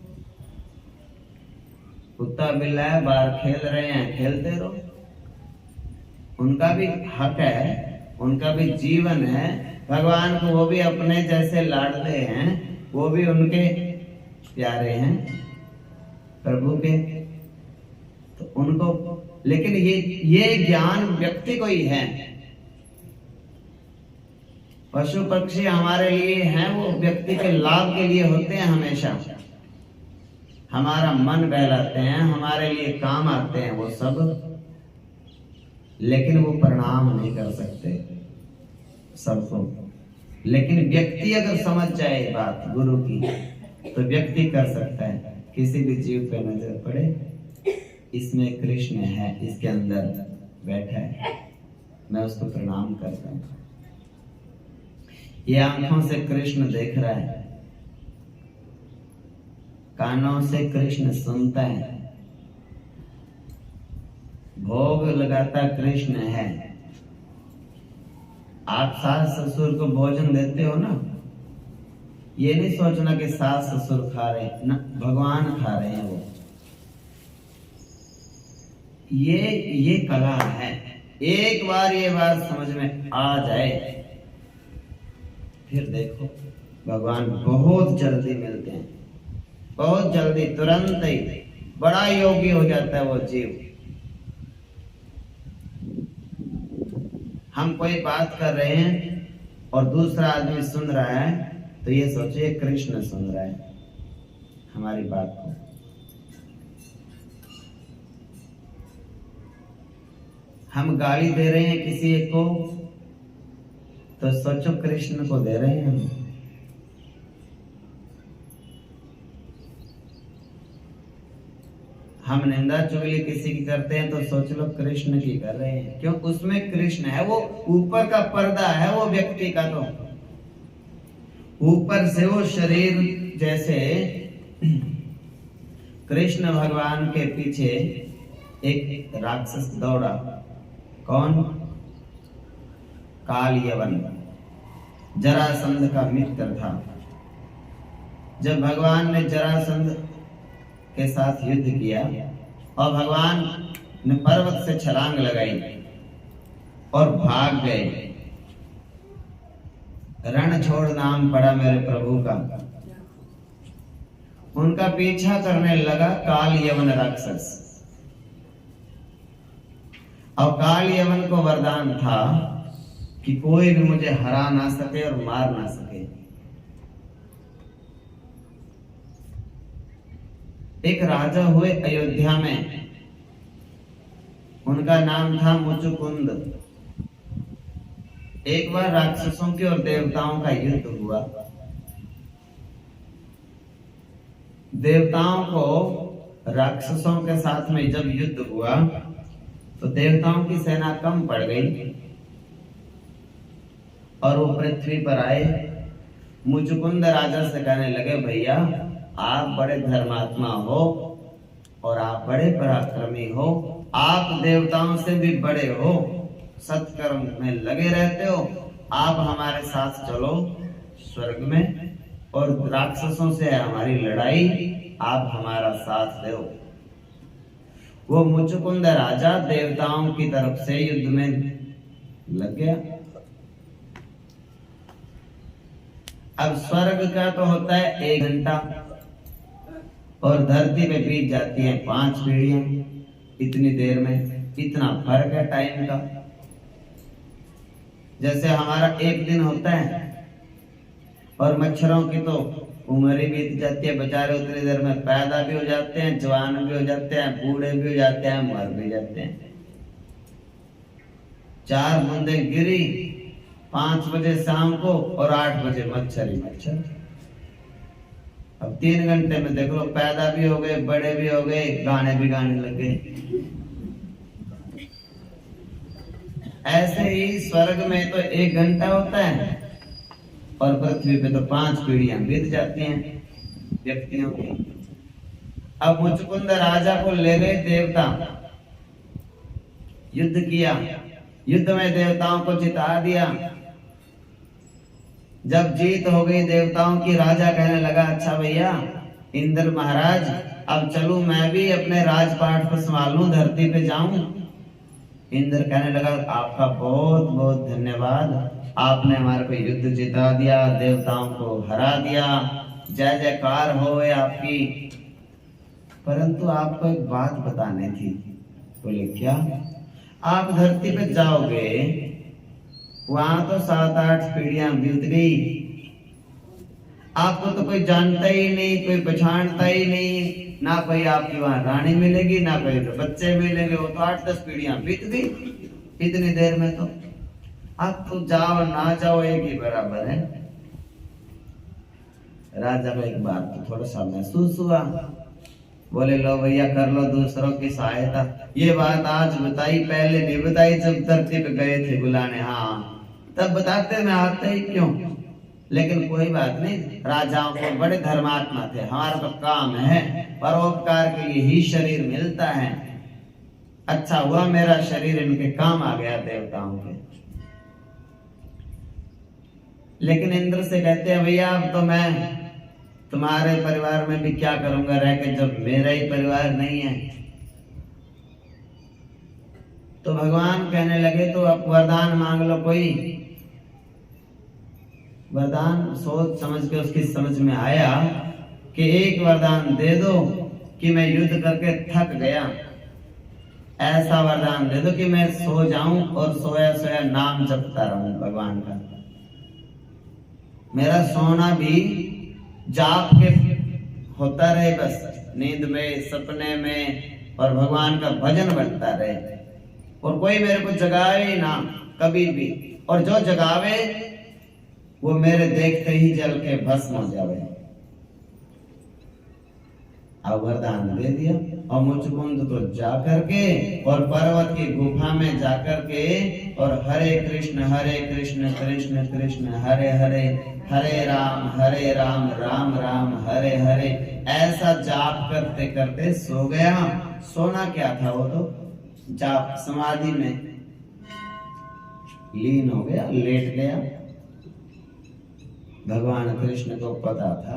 कुत्ता बिल्ला है बाहर खेल रहे हैं, खेलते रहो, उनका भी हक है, उनका भी जीवन है। भगवान को वो भी अपने जैसे लाडले हैं, वो भी उनके प्यारे हैं प्रभु के, तो उनको, लेकिन ये ज्ञान व्यक्ति को ही है। पशु पक्षी हमारे लिए हैं, वो व्यक्ति के लाभ के लिए होते हैं हमेशा, हमारा मन बहलाते हैं, हमारे लिए काम आते हैं वो सब, लेकिन वो प्रणाम नहीं कर सकते सबको। लेकिन व्यक्ति अगर समझ जाए बात गुरु की तो व्यक्ति कर सकता है। किसी भी जीव पे नजर पड़े, इसमें कृष्ण है, इसके अंदर बैठा है, मैं उसको प्रणाम करता हूं। ये आंखों से कृष्ण देख रहा है, कानों से कृष्ण सुनता है, भोग लगाता कृष्ण है। आप सास ससुर को भोजन देते हो ना, ये नहीं सोचना कि सास ससुर खा रहे हैं ना, भगवान खा रहे हैं वो। ये कला है। एक बार ये बात समझ में आ जाए, फिर देखो भगवान बहुत जल्दी मिलते हैं, बहुत जल्दी, तुरंत ही बड़ा योगी हो जाता है वो जीव। हम कोई बात कर रहे हैं और दूसरा आदमी सुन रहा है, तो ये सोचिए कृष्ण सुन रहा है हमारी बात को। हम गाली दे रहे हैं किसी एक को, तो सोचो कृष्ण को दे रहे हैं। हम निंदा चुगली किसी की करते हैं तो सोच लो कृष्ण की कर रहे हैं, क्यों? उसमें कृष्ण है, वो ऊपर का पर्दा है वो व्यक्ति का। तो ऊपर से वो शरीर जैसे कृष्ण भगवान के पीछे एक राक्षस दौड़ा, कौन? काल यवन, जरासंध का मित्र था। जब भगवान ने जरासंध के साथ युद्ध किया और भगवान ने पर्वत से छलांग लगाई और भाग गए, रण छोड़ नाम पड़ा मेरे प्रभु का, उनका पीछा करने लगा काल यवन राक्षस। और काल यवन को वरदान था कि कोई भी मुझे हरा ना सके और मार ना सके। एक राजा हुए अयोध्या में, उनका नाम था मुचुकुंद। एक बार राक्षसों के और देवताओं का युद्ध हुआ। देवताओं को राक्षसों के साथ में जब युद्ध हुआ तो देवताओं की सेना कम पड़ गई और वो पृथ्वी पर आए। मुचुकुंद राजा से कहने लगे, भैया आप बड़े धर्मात्मा हो और आप बड़े पराक्रमी हो, आप देवताओं से भी बड़े हो, सत्कर्म में लगे रहते हो, आप हमारे साथ चलो स्वर्ग में और राक्षसों से हमारी लड़ाई, आप हमारा साथ दो। वो मुचुकुंद राजा देवताओं की तरफ से युद्ध में लग गया। अब स्वर्ग का तो होता है 1 घंटा और धरती पे बीत जाती है 5 पीढ़ियां। इतनी देर में इतना फर्क है टाइम का। जैसे हमारा 1 दिन होता है और मच्छरों की तो उम्र ही बीत जाती है। बेचारे उतनी देर में पैदा भी हो जाते हैं, जवान भी हो जाते हैं, बूढ़े भी हो जाते हैं, मर भी जाते हैं। 4 बूंदे गिरी 5 बजे शाम को और 8 बजे मच्छर ही मच्छर। अब 3 घंटे में देख लो, पैदा भी हो गए, बड़े भी हो गए, गाने भी गाने लग गए। ऐसे ही स्वर्ग में तो 1 घंटा होता है और पृथ्वी पे तो 5 पीढ़ियां बीत जाती हैं व्यक्तियों की। अब मुचकुंद राजा को ले गए देवता, युद्ध किया, युद्ध में देवताओं को जिता दिया। जब जीत हो गई देवताओं की, राजा कहने लगा अच्छा भैया इंद्र महाराज, अब चलूं मैं भी अपने राजपाट को संभालूं, धरती पे जाऊं। इंद्र कहने लगा आपका बहुत बहुत धन्यवाद, आपने हमारे को युद्ध जिता दिया, देवताओं को हरा दिया, जय जयकार होए आपकी। परंतु आपको एक बात बतानी थी। बोले क्या? आप धरती पे जाओगे, वहां तो 7-8 पीढ़ियां बीत गई, आपको तो कोई जानता ही नहीं, कोई पहचानता ही नहीं, ना कोई आपकी वहां रानी मिलेगी, ना कोई तो बच्चे मिलेंगे। वो तो 8-10 पीढ़ियां बीत गई इतनी देर में। तो आप तो जाओ ना जाओ एक ही बराबर है। राजा को एक बात तो थोड़ा सा महसूस हुआ। बोले लो भैया कर लो दूसरों की सहायता। ये बात आज बताई, पहले नहीं बताई जब धरती पे गए थे बुलाने। हाँ तब बताते, मैं आते ही क्यों। लेकिन कोई बात नहीं, राजाओं को बड़े धर्मात्मा थे। हमारा तो काम है परोपकार के लिए ही शरीर मिलता है। अच्छा हुआ मेरा शरीर इनके काम आ गया देवताओं के। लेकिन इंद्र से कहते हैं भैया अब तो मैं तुम्हारे परिवार में भी क्या करूंगा रह के, जब मेरा ही परिवार नहीं है। तो भगवान कहने लगे तो अब वरदान मांग लो कोई। वरदान सोच समझ के उसकी समझ में आया कि एक वरदान दे दो कि मैं युद्ध करके थक गया, ऐसा वरदान दे दो कि मैं सो जाऊं और सोया सोया नाम जपता रहूं भगवान का। मेरा सोना भी जाप के होता रहे, बस नींद में, सपने में, और भगवान का भजन बनता रहे, और कोई मेरे को जगावे ना कभी भी, और जो जगावे वो मेरे देखते ही जल के भस्म हो जावे। अब वरदान दे दिया और मुचकुंद तो जाकर के और पर्वत की गुफा में जाकर के और हरे कृष्ण कृष्ण कृष्ण हरे हरे, हरे राम राम राम हरे हरे, ऐसा जाप करते करते सो गया। सोना क्या था, वो तो जाप समाधि में लीन हो गया, लेट गया। भगवान कृष्ण को पता था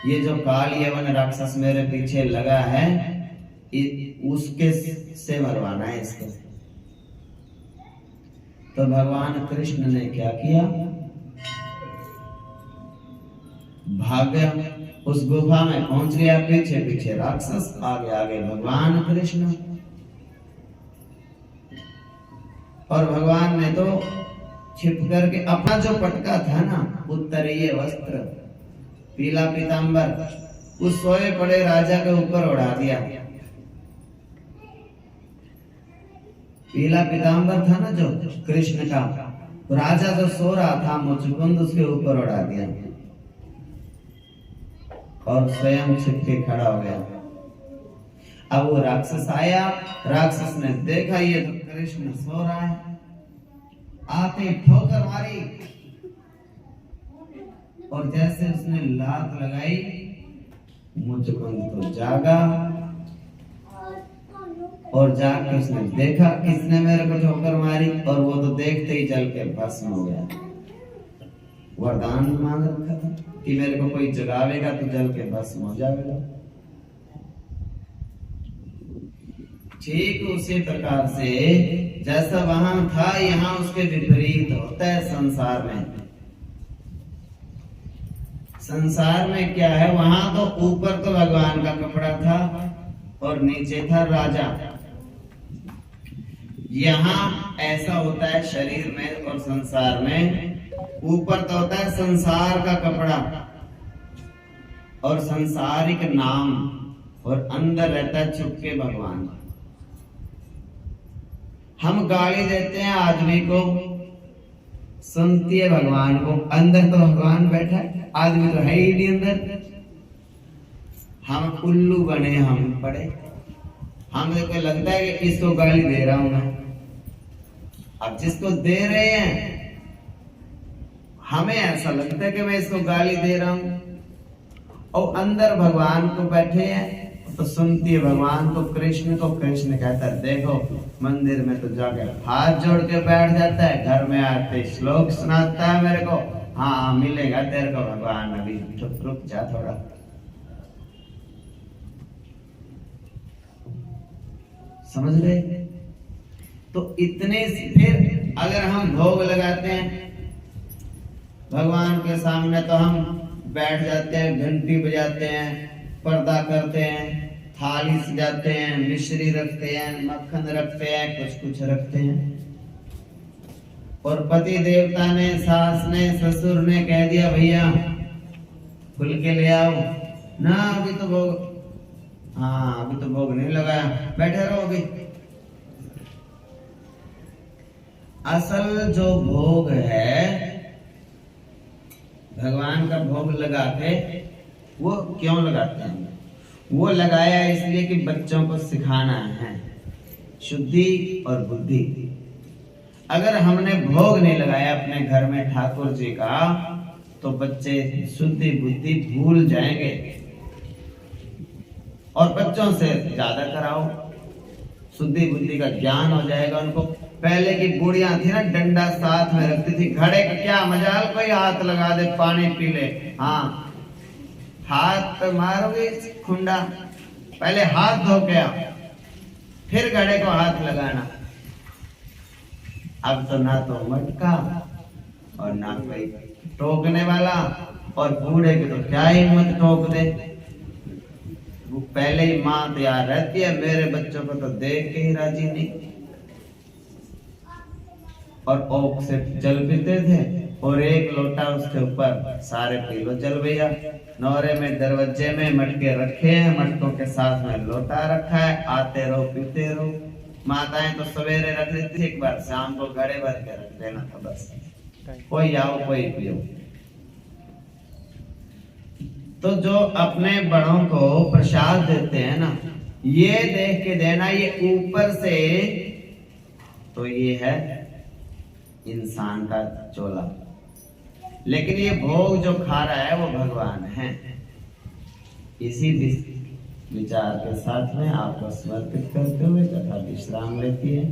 ये जो काल यवन राक्षस मेरे पीछे लगा है, उसके से मरवाना है इसको। तो भगवान कृष्ण ने क्या किया, भाग गया, उस गुफा में पहुंच गया। पीछे पीछे राक्षस, आगे आगे भगवान कृष्ण। और भगवान ने तो छिप करके अपना जो पटका था ना, उत्तरीय वस्त्र, पीला पीतांबर, उस सोए पड़े राजा के ऊपर उड़ा दिया। पीला पीतांबर था ना जो कृष्ण का, राजा जो सो रहा था मुचकुंद, उसके ऊपर उड़ा दिया और स्वयं छिप के खड़ा हो गया। अब वो राक्षस आया, राक्षस ने देखा ये तो कृष्ण सो रहा है, आते ठोकर मारी और जैसे उसने लात लगाई, मुचकुंद तो जागा और जाग के उसने देखा किसने मेरे को ठोकर मारी, और वो तो देखते ही जल के भस्म हो गया। वरदान मांग रखा था कि मेरे को कोई जगावेगा तो जल के भस्म हो जाएगा। ठीक उसी प्रकार से जैसा वहां था, यहाँ उसके विपरीत होता है संसार में। संसार में क्या है, वहां तो ऊपर तो भगवान का कपड़ा था और नीचे था राजा। यहाँ ऐसा होता है शरीर में और संसार में, ऊपर तो होता है संसार का कपड़ा और संसारिक नाम, और अंदर रहता है छुप के भगवान। हम गाली देते हैं आदमी को, सुनती है भगवान को, अंदर तो भगवान बैठा है, आदमी तो है ही नहीं अंदर। हम उल्लू बने, हम पड़े, हमें को लगता है कि इसको गाली दे रहा हूं मैं। अब जिसको दे रहे हैं हमें ऐसा लगता है कि मैं इसको गाली दे रहा हूं, और अंदर भगवान को बैठे हैं तो सुनती है भगवान को, कृष्ण को। कृष्ण कहता है देखो, मंदिर में तो जाकर हाथ जोड़ के बैठ जाता है, घर में आते श्लोक सुनाता है मेरे को। हाँ मिलेगा तेरे को भगवान, अभी रुक जा थोड़ा। समझ रहे? तो इतने से फिर अगर हम भोग लगाते हैं भगवान के सामने तो हम बैठ जाते हैं, घंटी बजाते हैं, पर्दा करते हैं, थाली सजाते हैं, मिश्री रखते हैं, मक्खन रखते हैं, कुछ कुछ रखते हैं। और पति देवता ने, सास ने, ससुर ने कह दिया भैया खुल के ले आओ ना, अभी तो भोग, हाँ अभी तो भोग नहीं लगाया, बैठे रहो अभी। असल जो भोग है भगवान का भोग लगा के, वो क्यों लगाते हैं? वो लगाया इसलिए कि बच्चों को सिखाना है शुद्धि और बुद्धि। अगर हमने भोग नहीं लगाया अपने घर में ठाकुर जी का, तो बच्चे शुद्धि बुद्धि भूल जाएंगे। और बच्चों से ज्यादा कराओ, शुद्धि बुद्धि का ज्ञान हो जाएगा उनको। पहले की बुढ़िया थी ना, डंडा साथ में रखती थी, घड़े का क्या मजाल, कोई हाथ लगा दे पानी पी ले। हाँ हाथ मारोगे खुंडा, पहले हाथ धो के आओ, फिर घड़े को हाथ लगाना। अब तो ना तो मटका और ना कोई टोकने वाला, और बूढ़े के तो क्या हिम्मत टोक दे। वो पहले ही माँ तैयार रहती है, मेरे बच्चों को तो देख के ही राजी नहीं। और ओक से जल पीते थे, और एक लोटा उसके ऊपर सारे पी लो जल भैया। नौरे में दरवाजे में मटके रखे हैं, मटकों के साथ में लोटा रखा है, आते रहो पीते रहो। माताएं तो सवेरे रख देती थी, एक बार शाम को घड़े भर के रख देना था बस, कोई आओ कोई पियो। तो जो अपने बड़ों को प्रसाद देते हैं ना, ये देख के देना, ये ऊपर से तो ये है इंसान का चोला, लेकिन ये भोग जो खा रहा है वो भगवान है। इसी विचार के साथ में आपको समर्पित करते हुए कथा विश्राम लेती है।